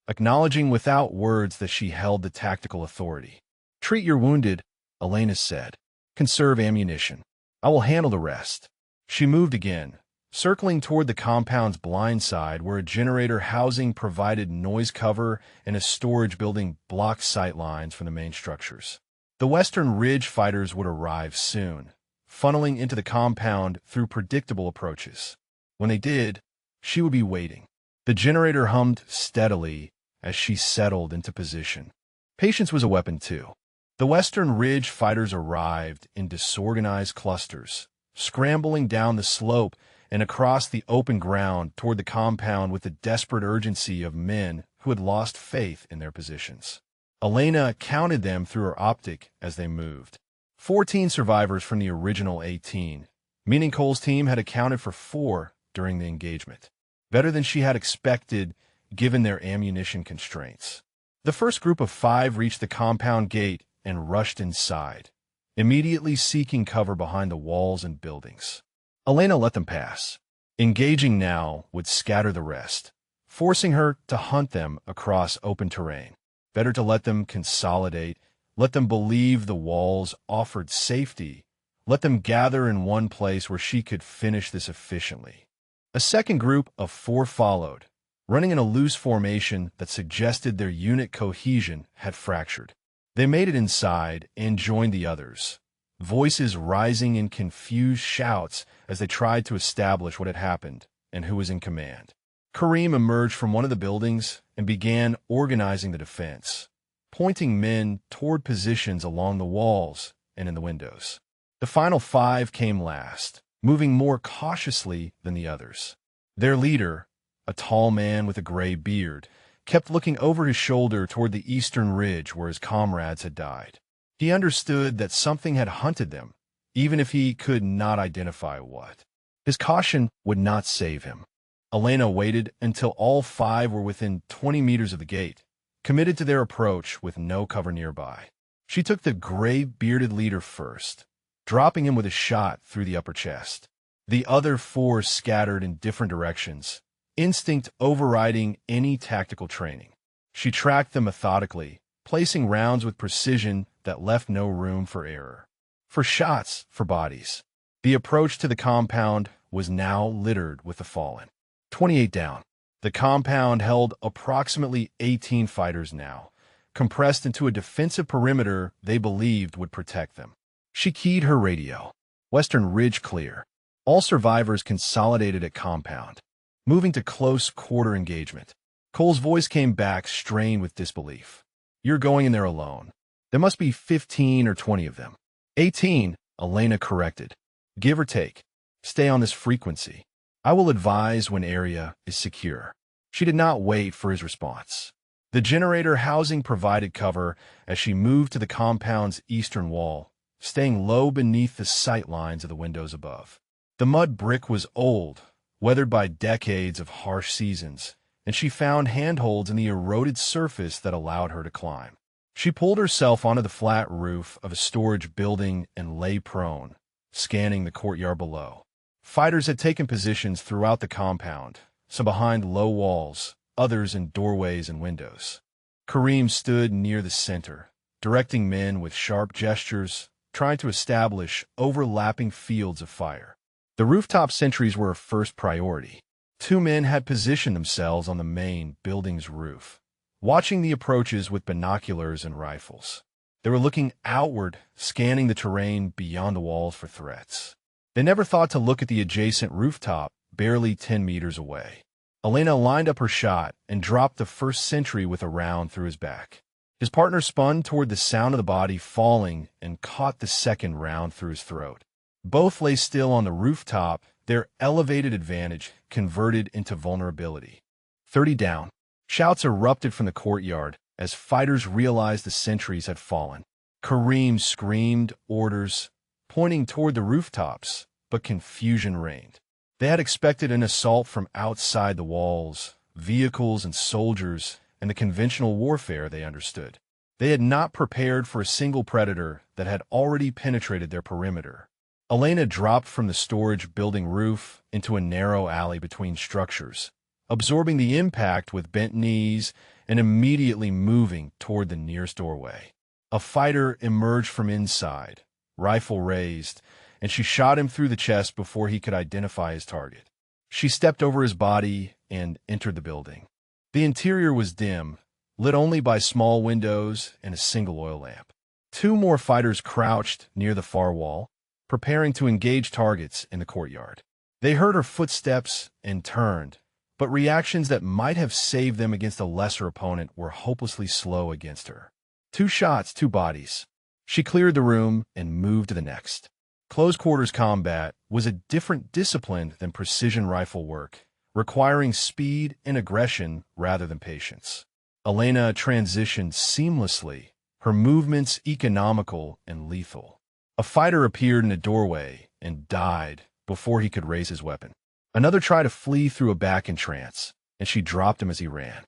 acknowledging without words that she held the tactical authority. "Treat your wounded," Elena said. "Conserve ammunition. I will handle the rest." She moved again, circling toward the compound's blind side where a generator housing provided noise cover and a storage building blocked sight lines from the main structures. The Western Ridge fighters would arrive soon, funneling into the compound through predictable approaches. When they did, she would be waiting. The generator hummed steadily as she settled into position. Patience was a weapon, too. The Western Ridge fighters arrived in disorganized clusters, scrambling down the slope and across the open ground toward the compound with the desperate urgency of men who had lost faith in their positions. Elena counted them through her optic as they moved. 14 survivors from the original 18, meaning Cole's team had accounted for 4 during the engagement. Better than she had expected, given their ammunition constraints. The first group of 5 reached the compound gate and rushed inside, immediately seeking cover behind the walls and buildings. Elena let them pass. Engaging now would scatter the rest, forcing her to hunt them across open terrain. Better to let them consolidate, let them believe the walls offered safety, let them gather in one place where she could finish this efficiently. A second group of 4 followed, running in a loose formation that suggested their unit cohesion had fractured. They made it inside and joined the others, voices rising in confused shouts as they tried to establish what had happened and who was in command. Kareem emerged from one of the buildings and began organizing the defense, pointing men toward positions along the walls and in the windows. The final 5 came last, moving more cautiously than the others. Their leader, a tall man with a gray beard, kept looking over his shoulder toward the eastern ridge where his comrades had died. He understood that something had hunted them, even if he could not identify what. His caution would not save him. Elena waited until all 5 were within 20 meters of the gate, committed to their approach with no cover nearby. She took the gray-bearded leader first, dropping him with a shot through the upper chest. The other 4 scattered in different directions, instinct overriding any tactical training. She tracked them methodically, placing rounds with precision that left no room for error. For shots, for bodies. The approach to the compound was now littered with the fallen. 28 down. The compound held approximately 18 fighters now, compressed into a defensive perimeter they believed would protect them. She keyed her radio. Western Ridge clear. All survivors consolidated at compound, moving to close quarter engagement. Cole's voice came back, strained with disbelief. "You're going in there alone. There must be 15 or 20 of them." 18, Elena corrected. "Give or take. Stay on this frequency. I will advise when area is secure." She did not wait for his response. The generator housing provided cover as she moved to the compound's eastern wall, staying low beneath the sight lines of the windows above. The mud brick was old, weathered by decades of harsh seasons, and she found handholds in the eroded surface that allowed her to climb. She pulled herself onto the flat roof of a storage building and lay prone, scanning the courtyard below. Fighters had taken positions throughout the compound, some behind low walls, others in doorways and windows. Kareem stood near the center, directing men with sharp gestures, trying to establish overlapping fields of fire. The rooftop sentries were her first priority. 2 men had positioned themselves on the main building's roof, watching the approaches with binoculars and rifles. They were looking outward, scanning the terrain beyond the walls for threats. They never thought to look at the adjacent rooftop, barely 10 meters away. Elena lined up her shot and dropped the first sentry with a round through his back. His partner spun toward the sound of the body falling and caught the second round through his throat. Both lay still on the rooftop, their elevated advantage converted into vulnerability. 30 down. Shouts erupted from the courtyard as fighters realized the sentries had fallen. Kareem screamed orders, pointing toward the rooftops, but confusion reigned. They had expected an assault from outside the walls, vehicles and soldiers, and the conventional warfare they understood. They had not prepared for a single predator that had already penetrated their perimeter. Elena dropped from the storage building roof into a narrow alley between structures, absorbing the impact with bent knees and immediately moving toward the nearest doorway. A fighter emerged from inside, rifle raised, and she shot him through the chest before he could identify his target. She stepped over his body and entered the building. The interior was dim, lit only by small windows and a single oil lamp. Two more fighters crouched near the far wall, preparing to engage targets in the courtyard. They heard her footsteps and turned, but reactions that might have saved them against a lesser opponent were hopelessly slow against her. 2 shots, 2 bodies. She cleared the room and moved to the next. Close quarters combat was a different discipline than precision rifle work, requiring speed and aggression rather than patience. Elena transitioned seamlessly, her movements economical and lethal. A fighter appeared in a doorway and died before he could raise his weapon. Another tried to flee through a back entrance, and she dropped him as he ran.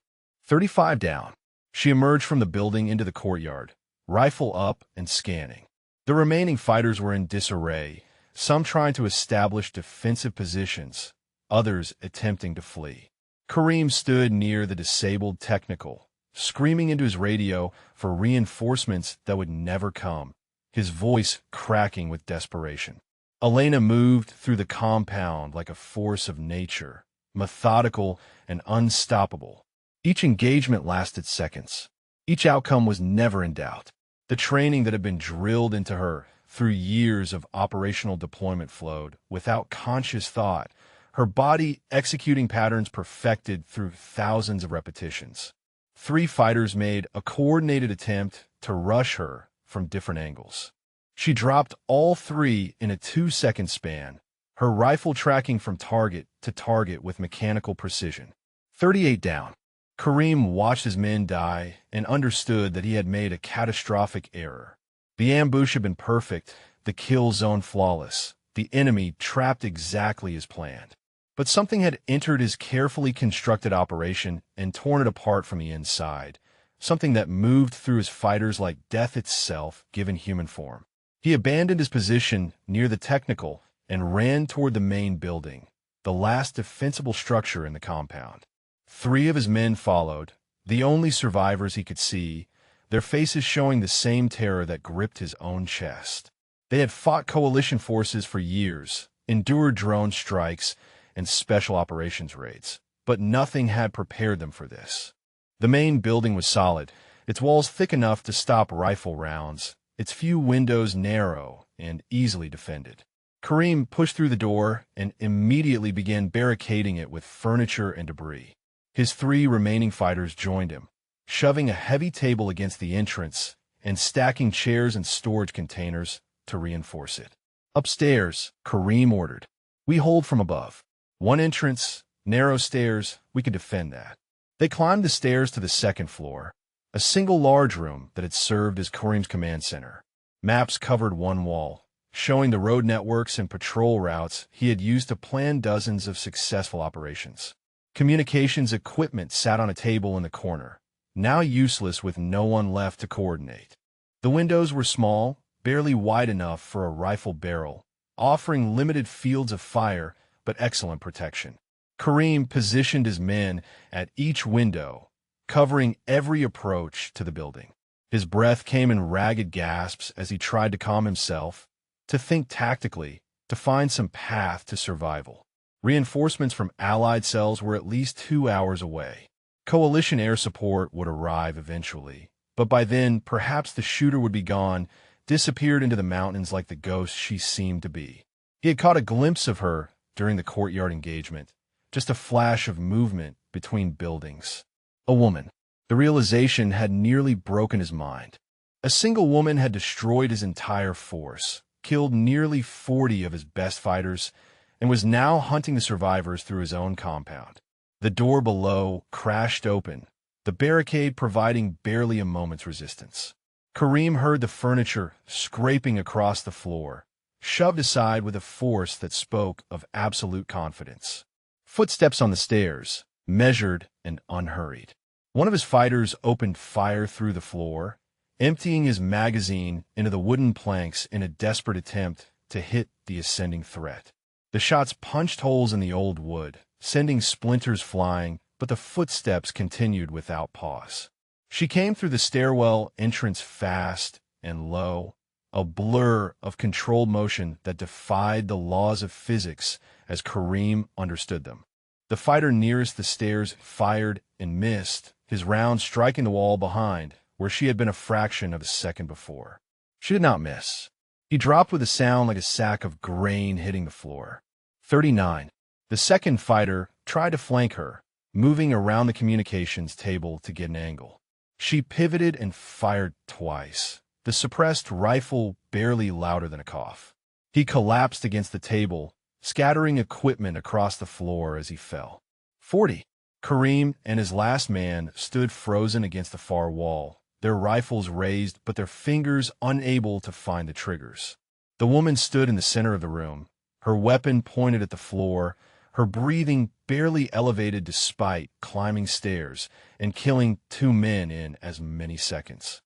35 down. She emerged from the building into the courtyard, rifle up and scanning. The remaining fighters were in disarray, some trying to establish defensive positions, others attempting to flee. Kareem stood near the disabled technical, screaming into his radio for reinforcements that would never come, his voice cracking with desperation. Elena moved through the compound like a force of nature, methodical and unstoppable. Each engagement lasted seconds. Each outcome was never in doubt. The training that had been drilled into her through years of operational deployment flowed without conscious thought, her body executing patterns perfected through thousands of repetitions. 3 fighters made a coordinated attempt to rush her from different angles. She dropped all 3 in a 2-second span, her rifle tracking from target to target with mechanical precision. 38 down. Kareem watched his men die and understood that he had made a catastrophic error. The ambush had been perfect, the kill zone flawless, the enemy trapped exactly as planned. But something had entered his carefully constructed operation and torn it apart from the inside, something that moved through his fighters like death itself given human form. He abandoned his position near the technical and ran toward the main building, the last defensible structure in the compound. 3 of his men followed, the only survivors he could see, their faces showing the same terror that gripped his own chest. They had fought coalition forces for years, endured drone strikes and special operations raids, but nothing had prepared them for this. The main building was solid, its walls thick enough to stop rifle rounds, its few windows narrow and easily defended. Kareem pushed through the door and immediately began barricading it with furniture and debris. His 3 remaining fighters joined him, shoving a heavy table against the entrance and stacking chairs and storage containers to reinforce it. Upstairs, Kareem ordered, "We hold from above. 1 entrance, narrow stairs, we could defend that." They climbed the stairs to the 2nd floor, a single large room that had served as Kareem's command center. Maps covered 1 wall, showing the road networks and patrol routes he had used to plan dozens of successful operations. Communications equipment sat on a table in the corner, now useless with no one left to coordinate. The windows were small, barely wide enough for a rifle barrel, offering limited fields of fire but excellent protection. Kareem positioned his men at each window, covering every approach to the building. His breath came in ragged gasps as he tried to calm himself, to think tactically, to find some path to survival. Reinforcements from Allied cells were at least 2 hours away. Coalition air support would arrive eventually, but by then perhaps the shooter would be gone, disappeared into the mountains like the ghost she seemed to be. He had caught a glimpse of her during the courtyard engagement, just a flash of movement between buildings. A woman. The realization had nearly broken his mind. A single woman had destroyed his entire force, killed nearly 40 of his best fighters, and was now hunting the survivors through his own compound. The door below crashed open, the barricade providing barely a moment's resistance. Kareem heard the furniture scraping across the floor, shoved aside with a force that spoke of absolute confidence. Footsteps on the stairs, measured and unhurried. One of his fighters opened fire through the floor, emptying his magazine into the wooden planks in a desperate attempt to hit the ascending threat. The shots punched holes in the old wood, sending splinters flying, but the footsteps continued without pause. She came through the stairwell entrance fast and low, a blur of controlled motion that defied the laws of physics as Kareem understood them. The fighter nearest the stairs fired and missed, his round striking the wall behind, where she had been a fraction of a second before. She did not miss. He dropped with a sound like a sack of grain hitting the floor. 39. The second fighter tried to flank her, moving around the communications table to get an angle. She pivoted and fired twice, the suppressed rifle barely louder than a cough. He collapsed against the table, scattering equipment across the floor as he fell. 40. Kareem and his last man stood frozen against the far wall, their rifles raised but their fingers unable to find the triggers. The woman stood in the center of the room, her weapon pointed at the floor, her breathing barely elevated despite climbing stairs and killing 2 men in as many seconds.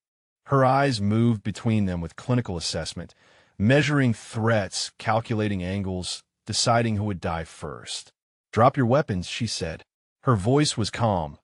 Her eyes moved between them with clinical assessment, measuring threats, calculating angles, deciding who would die first. "Drop your weapons," she said. Her voice was calm,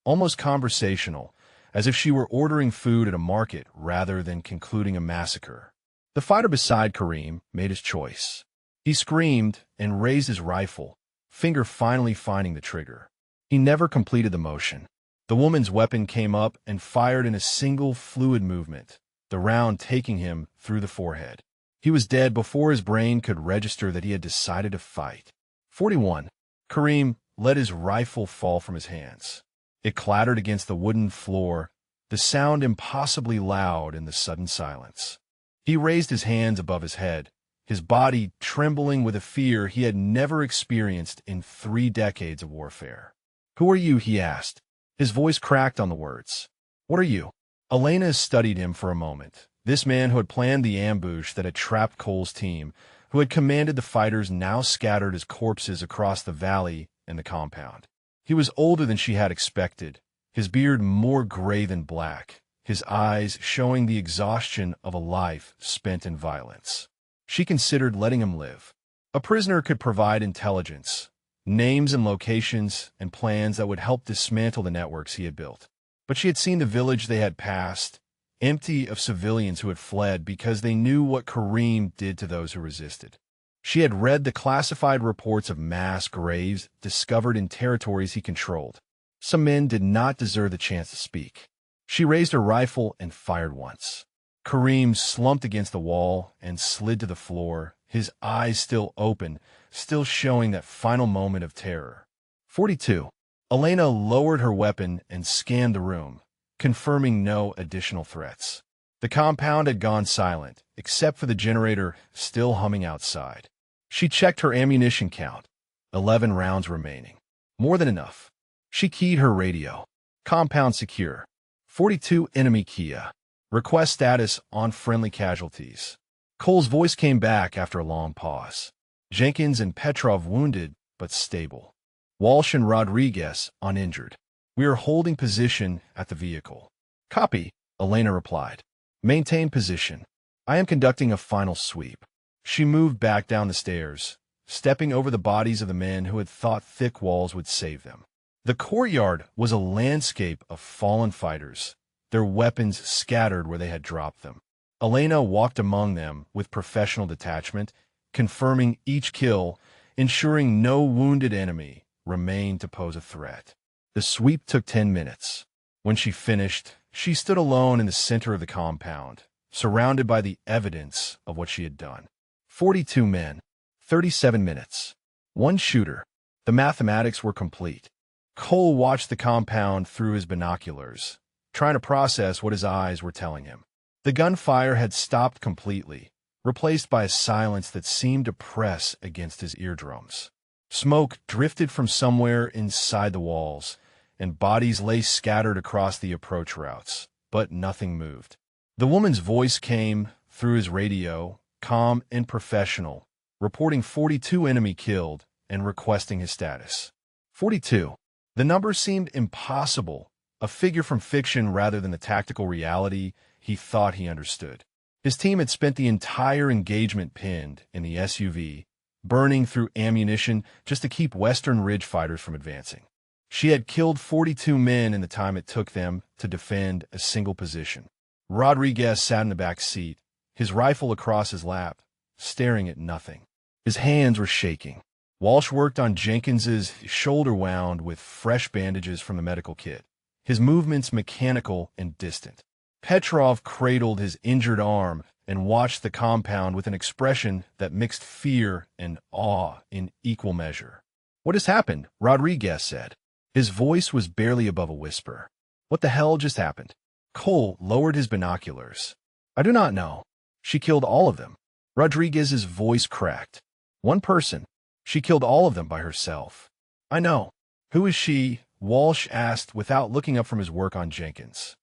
almost conversational, as if she were ordering food at a market rather than concluding a massacre. The fighter beside Kareem made his choice. He screamed and raised his rifle, finger finally finding the trigger. He never completed the motion. The woman's weapon came up and fired in a single fluid movement, the round taking him through the forehead. He was dead before his brain could register that he had decided to fight. 41. Kareem let his rifle fall from his hands. It clattered against the wooden floor, the sound impossibly loud in the sudden silence. He raised his hands above his head, his body trembling with a fear he had never experienced in 3 decades of warfare. "Who are you?" he asked. His voice cracked on the words. "What are you?" Elena studied him for a moment. This man who had planned the ambush that had trapped Cole's team, who had commanded the fighters now scattered as corpses across the valley and the compound. He was older than she had expected, his beard more gray than black, his eyes showing the exhaustion of a life spent in violence. She considered letting him live. A prisoner could provide intelligence, names and locations and plans that would help dismantle the networks he had built. But she had seen the village they had passed, empty of civilians who had fled because they knew what Kareem did to those who resisted. She had read the classified reports of mass graves discovered in territories he controlled. Some men did not deserve the chance to speak. She raised her rifle and fired once. Kareem slumped against the wall and slid to the floor, his eyes still open, still showing that final moment of terror. 42. Elena lowered her weapon and scanned the room, confirming no additional threats. The compound had gone silent, except for the generator still humming outside. She checked her ammunition count. 11 rounds remaining. More than enough. She keyed her radio. Compound secure. 42 enemy Kia. Request status on friendly casualties. Cole's voice came back after a long pause. Jenkins and Petrov wounded, but stable. Walsh and Rodriguez uninjured. We are holding position at the vehicle. Copy, Elena replied. Maintain position. I am conducting a final sweep. She moved back down the stairs, stepping over the bodies of the men who had thought thick walls would save them. The courtyard was a landscape of fallen fighters, their weapons scattered where they had dropped them. Elena walked among them with professional detachment, confirming each kill, ensuring no wounded enemy remained to pose a threat. The sweep took 10 minutes. When she finished, she stood alone in the center of the compound, surrounded by the evidence of what she had done. 42 men, 37 minutes, 1 shooter. The mathematics were complete. Cole watched the compound through his binoculars, trying to process what his eyes were telling him. The gunfire had stopped completely, replaced by a silence that seemed to press against his eardrums. Smoke drifted from somewhere inside the walls, and bodies lay scattered across the approach routes, but nothing moved. The woman's voice came through his radio, calm and professional, reporting 42 enemy killed and requesting his status. 42. The number seemed impossible, a figure from fiction rather than the tactical reality he thought he understood. His team had spent the entire engagement pinned in the SUV, burning through ammunition just to keep Western Ridge fighters from advancing. She had killed 42 men in the time it took them to defend a single position. Rodriguez sat in the back seat, his rifle across his lap, staring at nothing. His hands were shaking. Walsh worked on Jenkins's shoulder wound with fresh bandages from the medical kit, his movements mechanical and distant. Petrov cradled his injured arm and watched the compound with an expression that mixed fear and awe in equal measure. "What has happened?" Rodriguez said. His voice was barely above a whisper. "What the hell just happened?" Cole lowered his binoculars. "I do not know. She killed all of them." Rodriguez's voice cracked. "One person. She killed all of them by herself." "I know. Who is she?" Walsh asked without looking up from his work on Jenkins.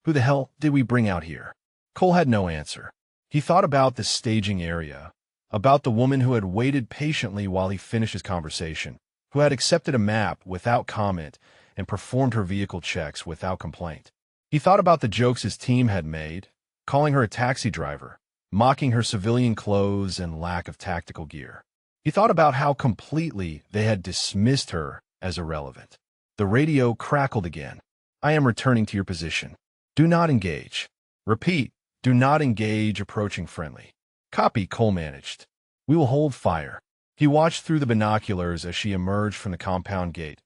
"Who the hell did we bring out here?" Cole had no answer. He thought about the staging area, about the woman who had waited patiently while he finished his conversation, who had accepted a map without comment and performed her vehicle checks without complaint. He thought about the jokes his team had made, calling her a taxi driver, mocking her civilian clothes and lack of tactical gear. He thought about how completely they had dismissed her as irrelevant. The radio crackled again. "I am returning to your position. Do not engage. Repeat, do not engage approaching friendly." "Copy," Cole managed. "We will hold fire." He watched through the binoculars as she emerged from the compound gate,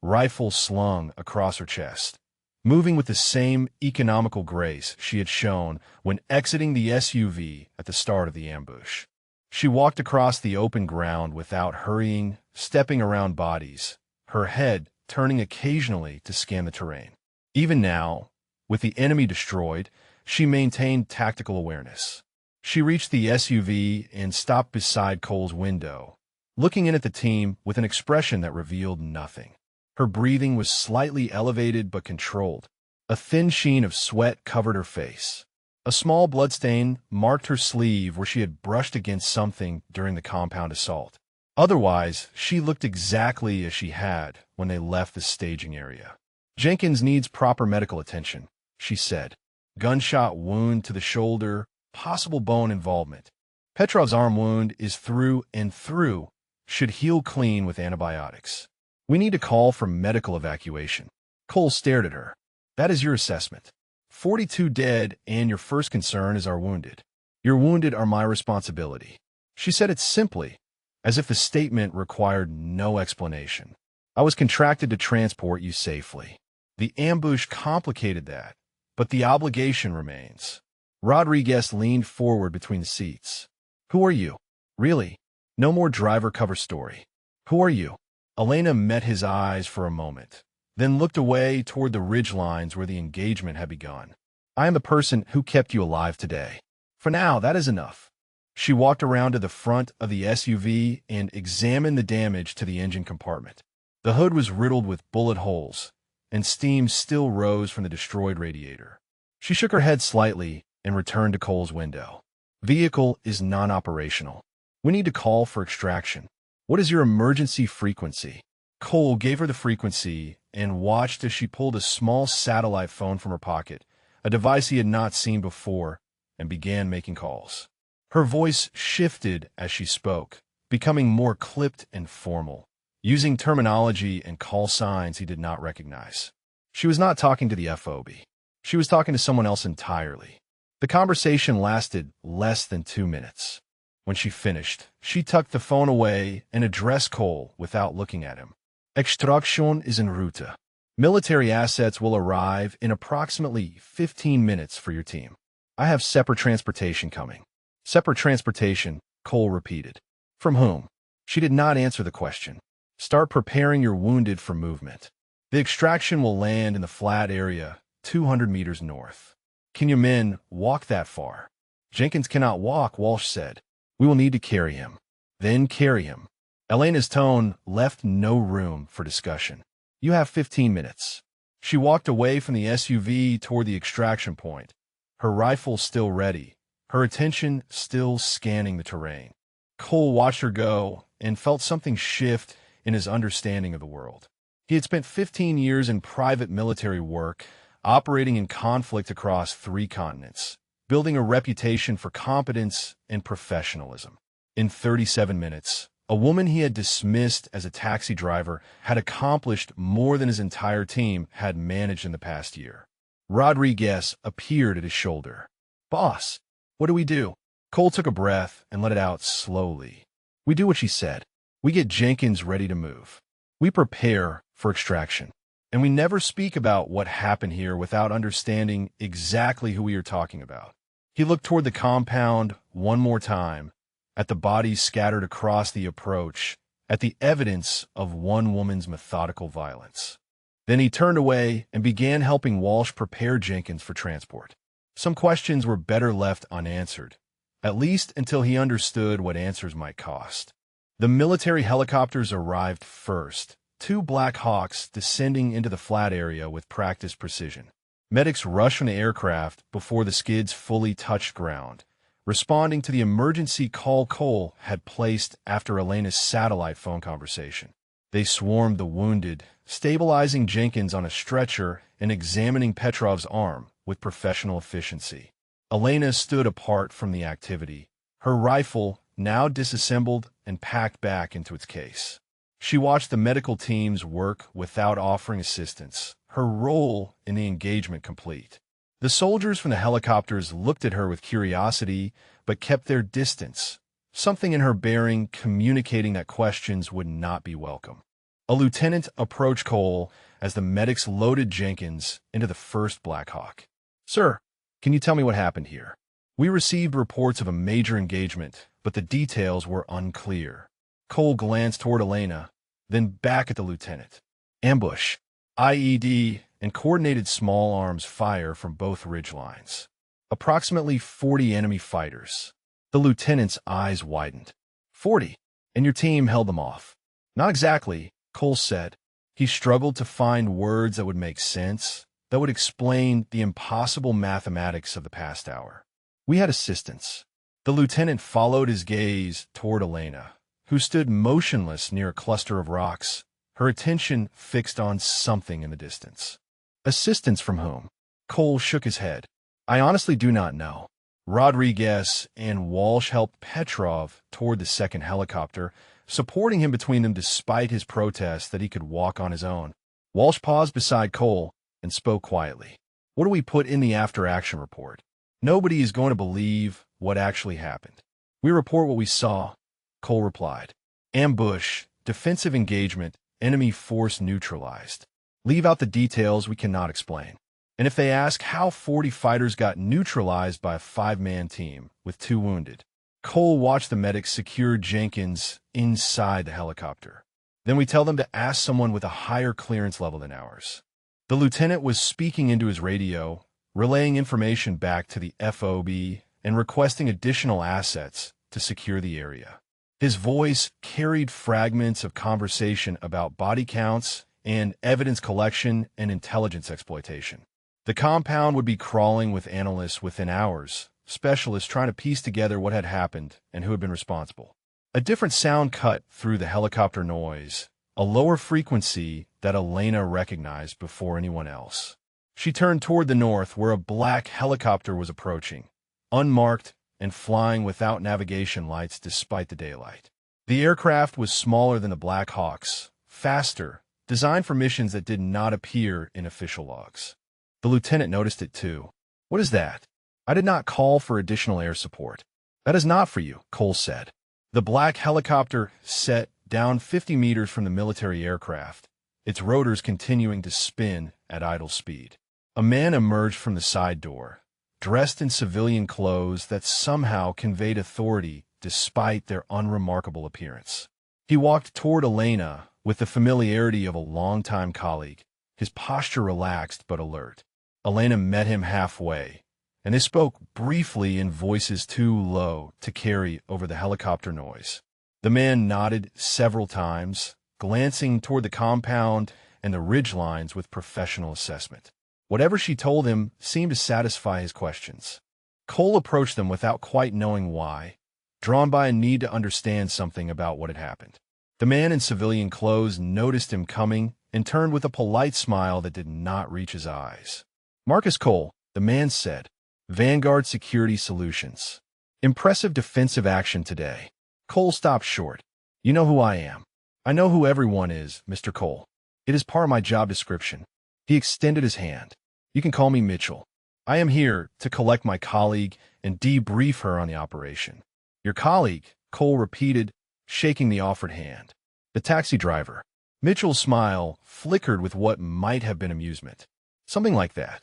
rifle slung across her chest, moving with the same economical grace she had shown when exiting the SUV at the start of the ambush. She walked across the open ground without hurrying, stepping around bodies, her head turning occasionally to scan the terrain. Even now, with the enemy destroyed, she maintained tactical awareness. She reached the SUV and stopped beside Cole's window, looking in at the team with an expression that revealed nothing. Her breathing was slightly elevated but controlled. A thin sheen of sweat covered her face. A small bloodstain marked her sleeve where she had brushed against something during the compound assault. Otherwise, she looked exactly as she had when they left the staging area. "Jenkins needs proper medical attention," she said. "Gunshot wound to the shoulder, possible bone involvement. Petrov's arm wound is through and through, should heal clean with antibiotics. We need to call for medical evacuation." Cole stared at her. "That is your assessment. 42 dead, and your first concern is our wounded. Your wounded are my responsibility." She said it simply, as if the statement required no explanation. "I was contracted to transport you safely." The ambush complicated that, but the obligation remains. Rodriguez leaned forward between the seats. "Who are you? Really? No more driver cover story. Who are you?" Elena met his eyes for a moment, then looked away toward the ridgelines where the engagement had begun. "I am the person who kept you alive today. For now, that is enough." She walked around to the front of the SUV and examined the damage to the engine compartment. The hood was riddled with bullet holes, and steam still rose from the destroyed radiator. She shook her head slightly and returned to Cole's window. "Vehicle is non-operational. We need to call for extraction. What is your emergency frequency?" Cole gave her the frequency and watched as she pulled a small satellite phone from her pocket, a device he had not seen before, and began making calls. Her voice shifted as she spoke, becoming more clipped and formal, using terminology and call signs he did not recognize. She was not talking to the FOB. She was talking to someone else entirely. The conversation lasted less than 2 minutes. When she finished, she tucked the phone away and addressed Cole without looking at him. "Extraction is en route. Military assets will arrive in approximately 15 minutes for your team. I have separate transportation coming." "Separate transportation," Cole repeated. "From whom?" She did not answer the question. "Start preparing your wounded for movement. The extraction will land in the flat area 200 meters north. Can your men walk that far?" "Jenkins cannot walk," Walsh said. "We will need to carry him." "Then carry him." Elena's tone left no room for discussion. "You have 15 minutes." She walked away from the SUV toward the extraction point, her rifle still ready, her attention still scanning the terrain. Cole watched her go and felt something shift in his understanding of the world. He had spent 15 years in private military work, operating in conflict across 3 continents, building a reputation for competence and professionalism. In 37 minutes, A woman he had dismissed as a taxi driver had accomplished more than his entire team had managed in the past year. Rodriguez appeared at his shoulder. "Boss, what do we do?" Cole took a breath and let it out slowly. "We do what she said. We get Jenkins ready to move. We prepare for extraction. And we never speak about what happened here without understanding exactly who we are talking about." He looked toward the compound one more time, at the bodies scattered across the approach, at the evidence of one woman's methodical violence. Then he turned away and began helping Walsh prepare Jenkins for transport. Some questions were better left unanswered, at least until he understood what answers might cost. The military helicopters arrived first, 2 Black Hawks descending into the flat area with practiced precision. Medics rushed from the aircraft before the skids fully touched ground, responding to the emergency call Cole had placed after Elena's satellite phone conversation. They swarmed the wounded, stabilizing Jenkins on a stretcher and examining Petrov's arm with professional efficiency. Elena stood apart from the activity, her rifle now disassembled and packed back into its case. She watched the medical teams work without offering assistance, her role in the engagement complete. The soldiers from the helicopters looked at her with curiosity, but kept their distance, something in her bearing communicating that questions would not be welcome. A lieutenant approached Cole as the medics loaded Jenkins into the first Black Hawk. "Sir, can you tell me what happened here? We received reports of a major engagement, but the details were unclear." Cole glanced toward Elena, then back at the lieutenant. "Ambush, IED, and coordinated small arms fire from both ridgelines. Approximately 40 enemy fighters." The lieutenant's eyes widened. 40? And your team held them off?" "Not exactly," Cole said. He struggled to find words that would make sense, that would explain the impossible mathematics of the past hour. "We had assistance." The lieutenant followed his gaze toward Elena, who stood motionless near a cluster of rocks, her attention fixed on something in the distance. "Assistance from whom?" Cole shook his head. "I honestly do not know." Rodriguez and Walsh helped Petrov toward the second helicopter, supporting him between them despite his protest that he could walk on his own. Walsh paused beside Cole and spoke quietly. "What do we put in the after-action report?" "Nobody is going to believe what actually happened. We report what we saw," Cole replied. "Ambush, defensive engagement, enemy force neutralized. Leave out the details we cannot explain. And if they ask how 40 fighters got neutralized by a 5-man team with 2 wounded." Cole watched the medics secure Jenkins inside the helicopter. "Then we tell them to ask someone with a higher clearance level than ours." The lieutenant was speaking into his radio, relaying information back to the FOB and requesting additional assets to secure the area. His voice carried fragments of conversation about body counts and evidence collection and intelligence exploitation. The compound would be crawling with analysts within hours, specialists trying to piece together what had happened and who had been responsible. A different sound cut through the helicopter noise, a lower frequency that Elena recognized before anyone else. She turned toward the north where a black helicopter was approaching, unmarked and flying without navigation lights despite the daylight. The aircraft was smaller than the Black Hawks, faster, designed for missions that did not appear in official logs. The lieutenant noticed it too. "What is that?" "I did not call for additional air support." "That is not for you," Cole said. The black helicopter set down 50 meters from the military aircraft, its rotors continuing to spin at idle speed. A man emerged from the side door, dressed in civilian clothes that somehow conveyed authority despite their unremarkable appearance. He walked toward Elena with the familiarity of a longtime colleague, his posture relaxed but alert. Elena met him halfway, and they spoke briefly in voices too low to carry over the helicopter noise. The man nodded several times, glancing toward the compound and the ridgelines with professional assessment. Whatever she told him seemed to satisfy his questions. Cole approached them without quite knowing why, drawn by a need to understand something about what had happened. The man in civilian clothes noticed him coming and turned with a polite smile that did not reach his eyes. "Marcus Cole," the man said, "Vanguard Security Solutions. Impressive defensive action today." Cole stopped short. You know who I am. I know who everyone is, Mr. Cole. It is part of my job description. He extended his hand. You can call me Mitchell. I am here to collect my colleague and debrief her on the operation. Your colleague, Cole repeated, shaking the offered hand. The taxi driver. Mitchell's smile flickered with what might have been amusement. Something like that.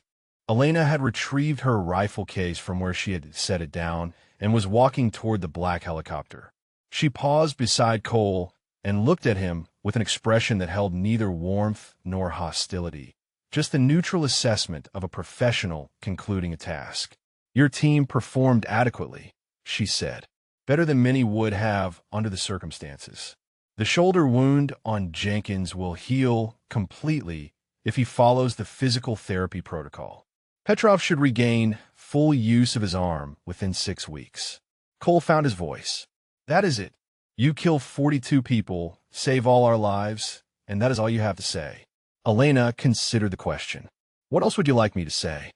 Elena had retrieved her rifle case from where she had set it down and was walking toward the black helicopter. She paused beside Cole and looked at him with an expression that held neither warmth nor hostility, just the neutral assessment of a professional concluding a task. Your team performed adequately, she said, better than many would have under the circumstances. The shoulder wound on Jenkins will heal completely if he follows the physical therapy protocol. Petrov should regain full use of his arm within 6 weeks. Cole found his voice. That is it. You kill 42 people, save all our lives, and that is all you have to say. Elena considered the question. What else would you like me to say?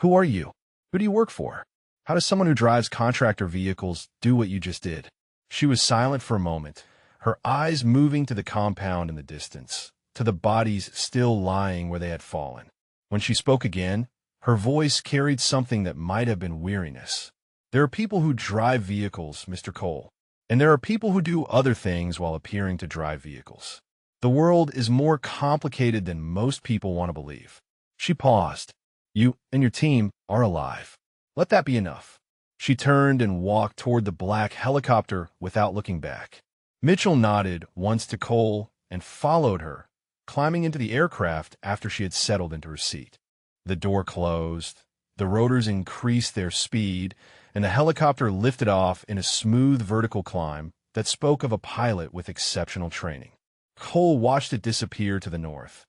Who are you? Who do you work for? How does someone who drives contractor vehicles do what you just did? She was silent for a moment, her eyes moving to the compound in the distance, to the bodies still lying where they had fallen. When she spoke again, her voice carried something that might have been weariness. There are people who drive vehicles, Mr. Cole, and there are people who do other things while appearing to drive vehicles. The world is more complicated than most people want to believe. She paused. You and your team are alive. Let that be enough. She turned and walked toward the black helicopter without looking back. Mitchell nodded once to Cole and followed her, climbing into the aircraft after she had settled into her seat. The door closed, the rotors increased their speed, and the helicopter lifted off in a smooth vertical climb that spoke of a pilot with exceptional training. Cole watched it disappear to the north,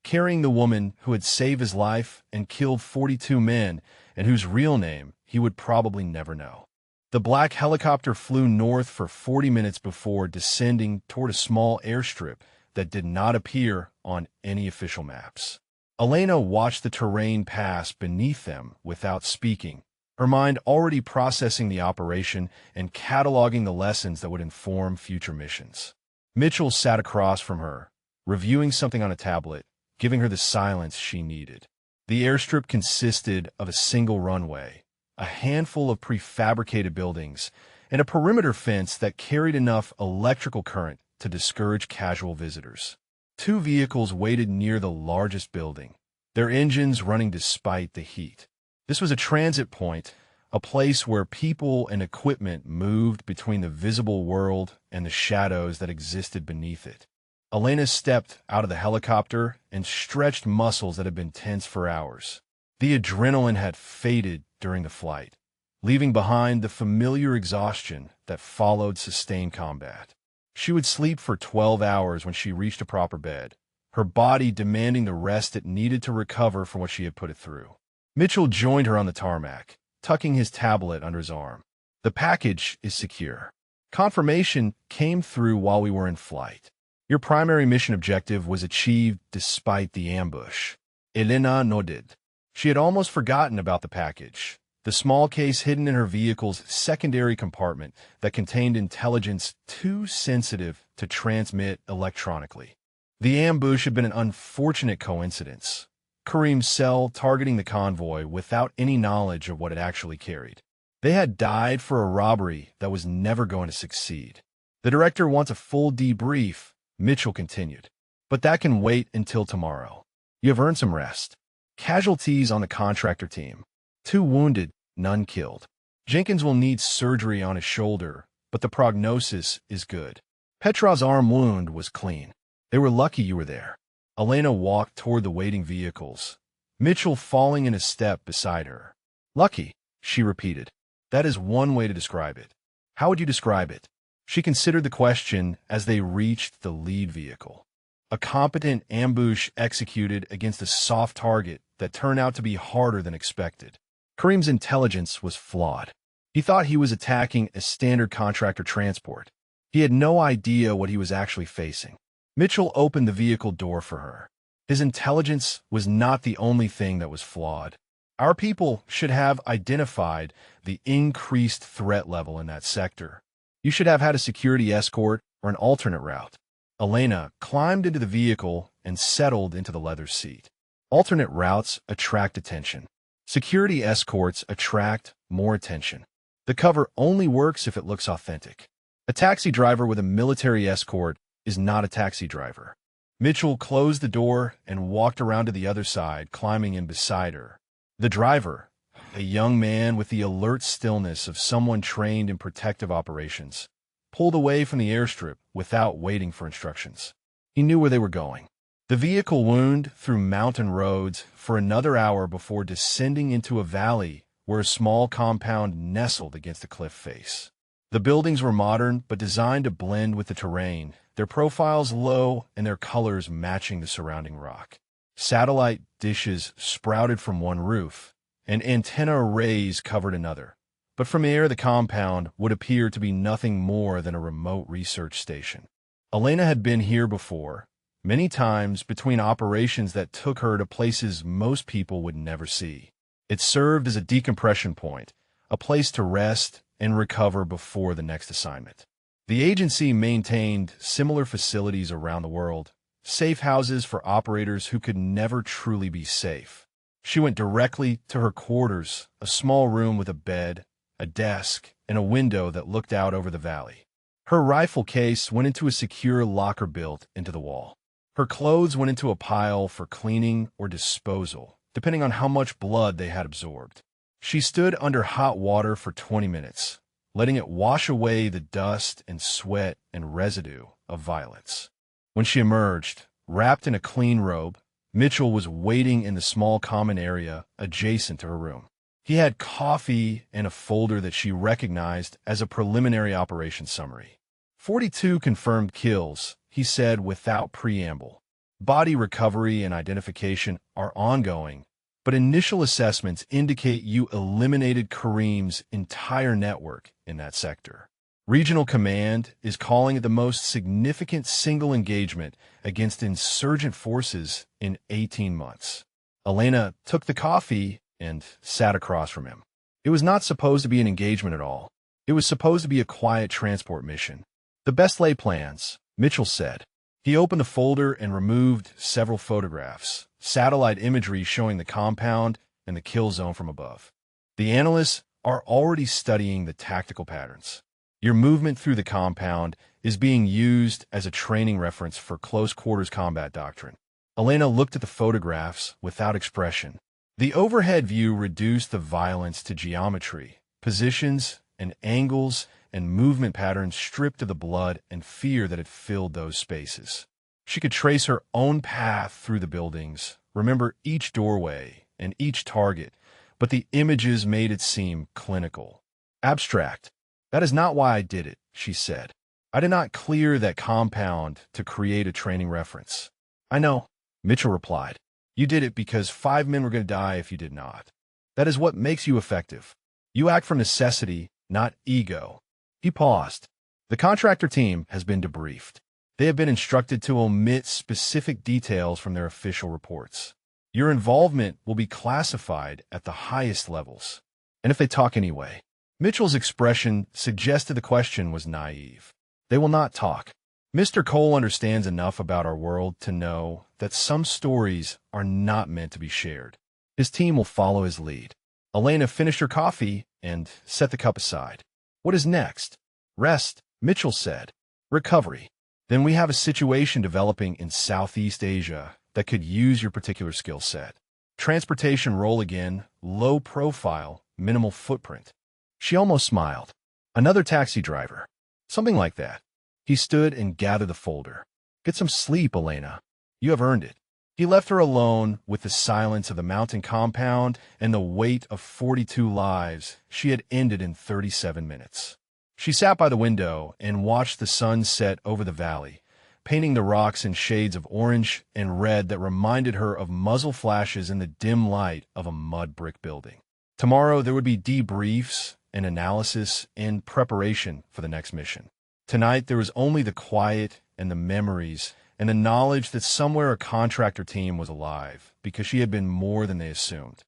carrying the woman who had saved his life and killed 42 men and whose real name he would probably never know. The black helicopter flew north for 40 minutes before descending toward a small airstrip that did not appear on any official maps. Elena watched the terrain pass beneath them without speaking, her mind already processing the operation and cataloging the lessons that would inform future missions. Mitchell sat across from her, reviewing something on a tablet, giving her the silence she needed. The airstrip consisted of a single runway, a handful of prefabricated buildings, and a perimeter fence that carried enough electrical current to discourage casual visitors. 2 vehicles waited near the largest building, their engines running despite the heat. This was a transit point, a place where people and equipment moved between the visible world and the shadows that existed beneath it. Elena stepped out of the helicopter and stretched muscles that had been tense for hours. The adrenaline had faded during the flight, leaving behind the familiar exhaustion that followed sustained combat. She would sleep for 12 hours when she reached a proper bed, her body demanding the rest it needed to recover from what she had put it through. Mitchell joined her on the tarmac, tucking his tablet under his arm. The package is secure. Confirmation came through while we were in flight. Your primary mission objective was achieved despite the ambush. Elena nodded. She had almost forgotten about the package, the small case hidden in her vehicle's secondary compartment that contained intelligence too sensitive to transmit electronically. The ambush had been an unfortunate coincidence. Karim's cell targeting the convoy without any knowledge of what it actually carried. They had died for a robbery that was never going to succeed. The director wants a full debrief, Mitchell continued. But that can wait until tomorrow. You have earned some rest. Casualties on the contractor team. 2 wounded, none killed. Jenkins will need surgery on his shoulder, but the prognosis is good. Petrov's arm wound was clean. They were lucky you were there. Elena walked toward the waiting vehicles, Mitchell falling in a step beside her. Lucky, she repeated. That is one way to describe it. How would you describe it? She considered the question as they reached the lead vehicle. A competent ambush executed against a soft target that turned out to be harder than expected. Karim's intelligence was flawed. He thought he was attacking a standard contractor transport. He had no idea what he was actually facing. Mitchell opened the vehicle door for her. His intelligence was not the only thing that was flawed. Our people should have identified the increased threat level in that sector. You should have had a security escort or an alternate route? Elena climbed into the vehicle and settled into the leather seat. Alternate routes attract attention. Security escorts attract more attention. The cover only works if it looks authentic. A taxi driver with a military escort is not a taxi driver. Mitchell closed the door and walked around to the other side, climbing in beside her. The driver, a young man with the alert stillness of someone trained in protective operations, pulled away from the airstrip without waiting for instructions. He knew where they were going. The vehicle wound through mountain roads for another hour before descending into a valley where a small compound nestled against a cliff face. The buildings were modern but designed to blend with the terrain, their profiles low and their colors matching the surrounding rock. Satellite dishes sprouted from one roof, and antenna arrays covered another. But from air, the compound would appear to be nothing more than a remote research station. Elena had been here before, many times between operations that took her to places most people would never see. It served as a decompression point, a place to rest and recover before the next assignment. The agency maintained similar facilities around the world, safe houses for operators who could never truly be safe. She went directly to her quarters, a small room with a bed, a desk, and a window that looked out over the valley. Her rifle case went into a secure locker built into the wall. Her clothes went into a pile for cleaning or disposal, depending on how much blood they had absorbed. She stood under hot water for 20 minutes, letting it wash away the dust and sweat and residue of violence. When she emerged, wrapped in a clean robe, Mitchell was waiting in the small common area adjacent to her room. He had coffee and a folder that she recognized as a preliminary operation summary. 42 confirmed kills, he said without preamble. Body recovery and identification are ongoing, but initial assessments indicate you eliminated Kareem's entire network in that sector. Regional Command is calling it the most significant single engagement against insurgent forces in 18 months. Elena took the coffee and sat across from him. It was not supposed to be an engagement at all. It was supposed to be a quiet transport mission. The best laid plans, Mitchell said. He opened the folder and removed several photographs, satellite imagery showing the compound and the kill zone from above. The analysts are already studying the tactical patterns. Your movement through the compound is being used as a training reference for close-quarters combat doctrine. Elena looked at the photographs without expression. The overhead view reduced the violence to geometry, positions and angles and movement patterns stripped of the blood and fear that had filled those spaces. She could trace her own path through the buildings, remember each doorway and each target, but the images made it seem clinical. Abstract. That is not why I did it, she said. I did not clear that compound to create a training reference. I know, Mitchell replied. You did it because 5 men were going to die if you did not. That is what makes you effective. You act from necessity, not ego. He paused. The contractor team has been debriefed. They have been instructed to omit specific details from their official reports. Your involvement will be classified at the highest levels. And if they talk anyway? Mitchell's expression suggested the question was naive. They will not talk. Mr. Cole understands enough about our world to know that some stories are not meant to be shared. His team will follow his lead. Elena finished her coffee and set the cup aside. What is next? Rest, Mitchell said. Recovery. Then we have a situation developing in Southeast Asia that could use your particular skill set. Transportation role again, low profile, minimal footprint. She almost smiled. Another taxi driver. Something like that. He stood and gathered the folder. Get some sleep, Elena. You have earned it. He left her alone with the silence of the mountain compound and the weight of 42 lives she had ended in 37 minutes. She sat by the window and watched the sun set over the valley, painting the rocks in shades of orange and red that reminded her of muzzle flashes in the dim light of a mud brick building. Tomorrow there would be debriefs and analysis and preparation for the next mission. Tonight there was only the quiet and the memories and the knowledge that somewhere a contractor team was alive because she had been more than they assumed.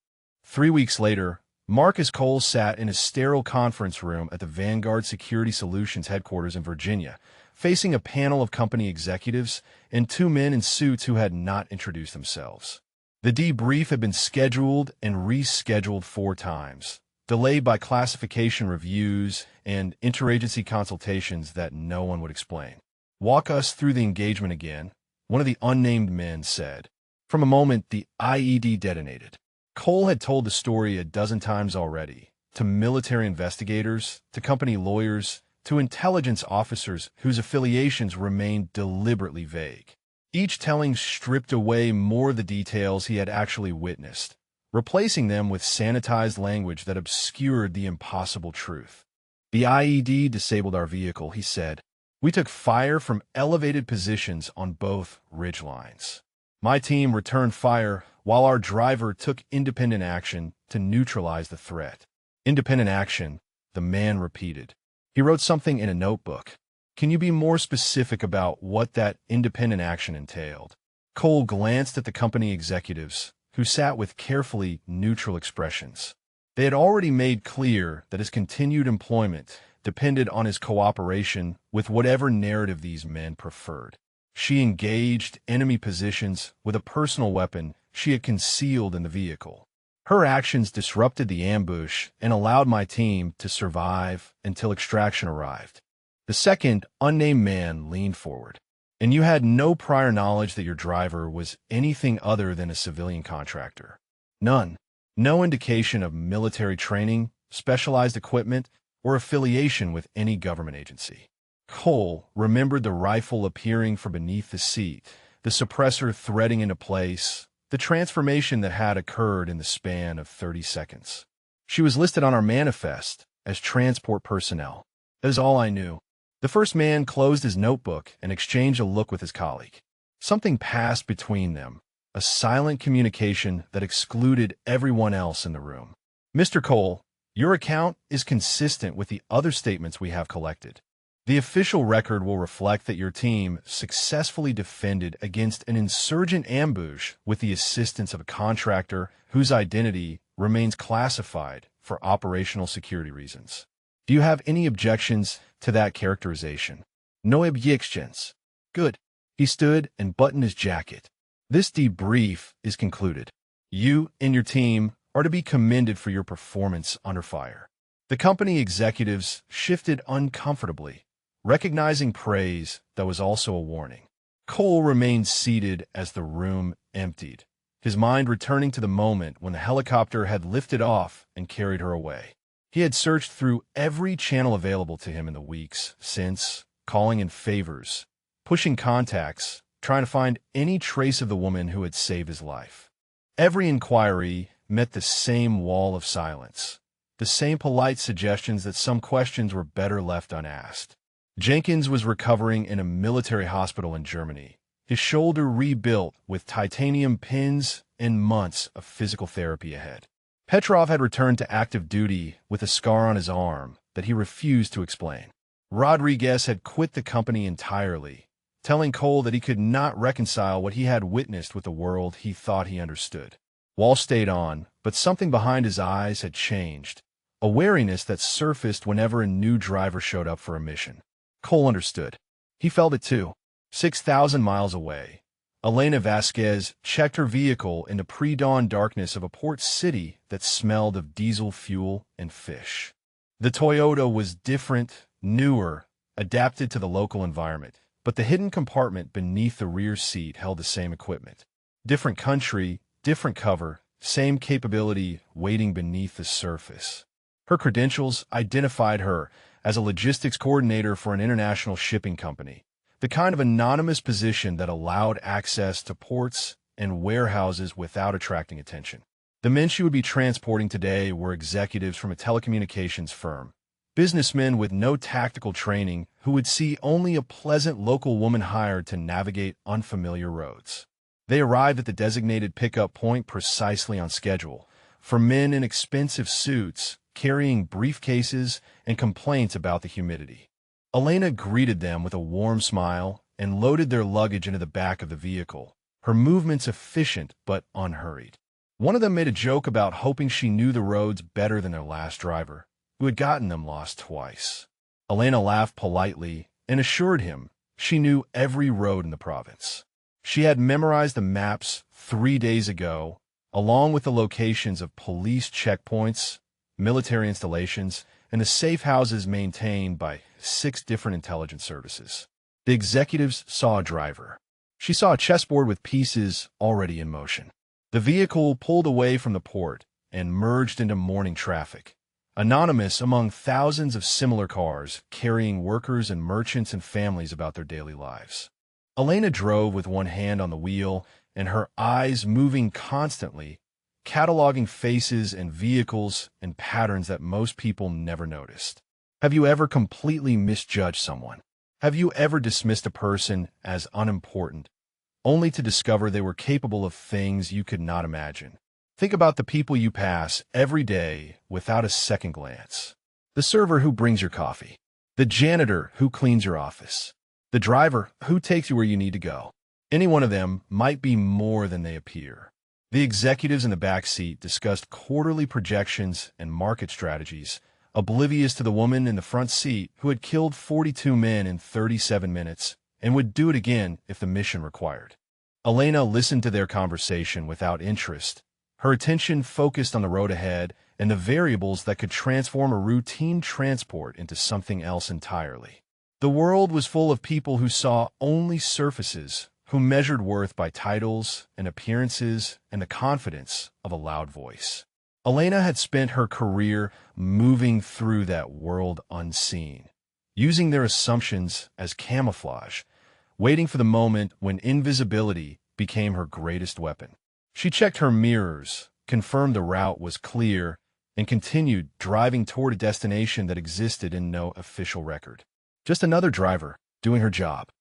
3 weeks later, Marcus Cole sat in a sterile conference room at the Vanguard Security Solutions headquarters in Virginia, facing a panel of company executives and two men in suits who had not introduced themselves. The debrief had been scheduled and rescheduled 4 times, delayed by classification reviews and interagency consultations that no one would explain. "Walk us through the engagement again," one of the unnamed men said. From a moment, the IED detonated. Cole had told the story a dozen times already, to military investigators, to company lawyers, to intelligence officers whose affiliations remained deliberately vague. Each telling stripped away more of the details he had actually witnessed, replacing them with sanitized language that obscured the impossible truth. "The IED disabled our vehicle," he said. "We took fire from elevated positions on both ridgelines. My team returned fire while our driver took independent action to neutralize the threat." "Independent action," the man repeated. He wrote something in a notebook. "Can you be more specific about what that independent action entailed?" Cole glanced at the company executives, who sat with carefully neutral expressions. They had already made clear that his continued employment depended on his cooperation with whatever narrative these men preferred. She engaged enemy positions with a personal weapon she had concealed in the vehicle. "Her actions disrupted the ambush and allowed my team to survive until extraction arrived." The second, unnamed man leaned forward. "And you had no prior knowledge that your driver was anything other than a civilian contractor?" "None. No indication of military training, specialized equipment, or affiliation with any government agency." Cole remembered the rifle appearing from beneath the seat, the suppressor threading into place, the transformation that had occurred in the span of 30 seconds. "She was listed on our manifest as transport personnel. That is all I knew." The first man closed his notebook and exchanged a look with his colleague. Something passed between them, a silent communication that excluded everyone else in the room. "Mr. Cole, your account is consistent with the other statements we have collected. The official record will reflect that your team successfully defended against an insurgent ambush with the assistance of a contractor whose identity remains classified for operational security reasons. Do you have any objections to that characterization?" "No objections." "Good." He stood and buttoned his jacket. "This debrief is concluded. You and your team are to be commended for your performance under fire." The company executives shifted uncomfortably, recognizing praise that was also a warning. Cole remained seated as the room emptied, his mind returning to the moment when the helicopter had lifted off and carried her away. He had searched through every channel available to him in the weeks since, calling in favors, pushing contacts, trying to find any trace of the woman who had saved his life. Every inquiry met the same wall of silence, the same polite suggestions that some questions were better left unasked. Jenkins was recovering in a military hospital in Germany, his shoulder rebuilt with titanium pins and months of physical therapy ahead. Petrov had returned to active duty with a scar on his arm that he refused to explain. Rodriguez had quit the company entirely, telling Cole that he could not reconcile what he had witnessed with the world he thought he understood. Wall stayed on, but something behind his eyes had changed, a wariness that surfaced whenever a new driver showed up for a mission. Cole understood. He felt it too. 6,000 miles away, Elena Vasquez checked her vehicle in the pre-dawn darkness of a port city that smelled of diesel fuel and fish. The Toyota was different, newer, adapted to the local environment, but the hidden compartment beneath the rear seat held the same equipment. Different country, different cover, same capability waiting beneath the surface. Her credentials identified her as a logistics coordinator for an international shipping company, the kind of anonymous position that allowed access to ports and warehouses without attracting attention. The men she would be transporting today were executives from a telecommunications firm, businessmen with no tactical training who would see only a pleasant local woman hired to navigate unfamiliar roads. They arrived at the designated pickup point precisely on schedule, for men in expensive suits carrying briefcases and complaints about the humidity. Elena greeted them with a warm smile and loaded their luggage into the back of the vehicle, her movements efficient but unhurried. One of them made a joke about hoping she knew the roads better than their last driver, who had gotten them lost twice. Elena laughed politely and assured him she knew every road in the province. She had memorized the maps 3 days ago, along with the locations of police checkpoints, military installations, and the safe houses maintained by 6 different intelligence services. The executives saw a driver. She saw a chessboard with pieces already in motion. The vehicle pulled away from the port and merged into morning traffic, anonymous among thousands of similar cars carrying workers and merchants and families about their daily lives. Elena drove with one hand on the wheel and her eyes moving constantly, cataloging faces and vehicles and patterns that most people never noticed. Have you ever completely misjudged someone? Have you ever dismissed a person as unimportant, only to discover they were capable of things you could not imagine? Think about the people you pass every day without a second glance. The server who brings your coffee, the janitor who cleans your office, the driver who takes you where you need to go. Any one of them might be more than they appear. The executives in the back seat discussed quarterly projections and market strategies, oblivious to the woman in the front seat who had killed 42 men in 37 minutes and would do it again if the mission required. Elena listened to their conversation without interest, her attention focused on the road ahead and the variables that could transform a routine transport into something else entirely. The world was full of people who saw only surfaces, who measured worth by titles and appearances and the confidence of a loud voice. Elena had spent her career moving through that world unseen, using their assumptions as camouflage, waiting for the moment when invisibility became her greatest weapon. She checked her mirrors, confirmed the route was clear, and continued driving toward a destination that existed in no official record. Just another driver doing her job.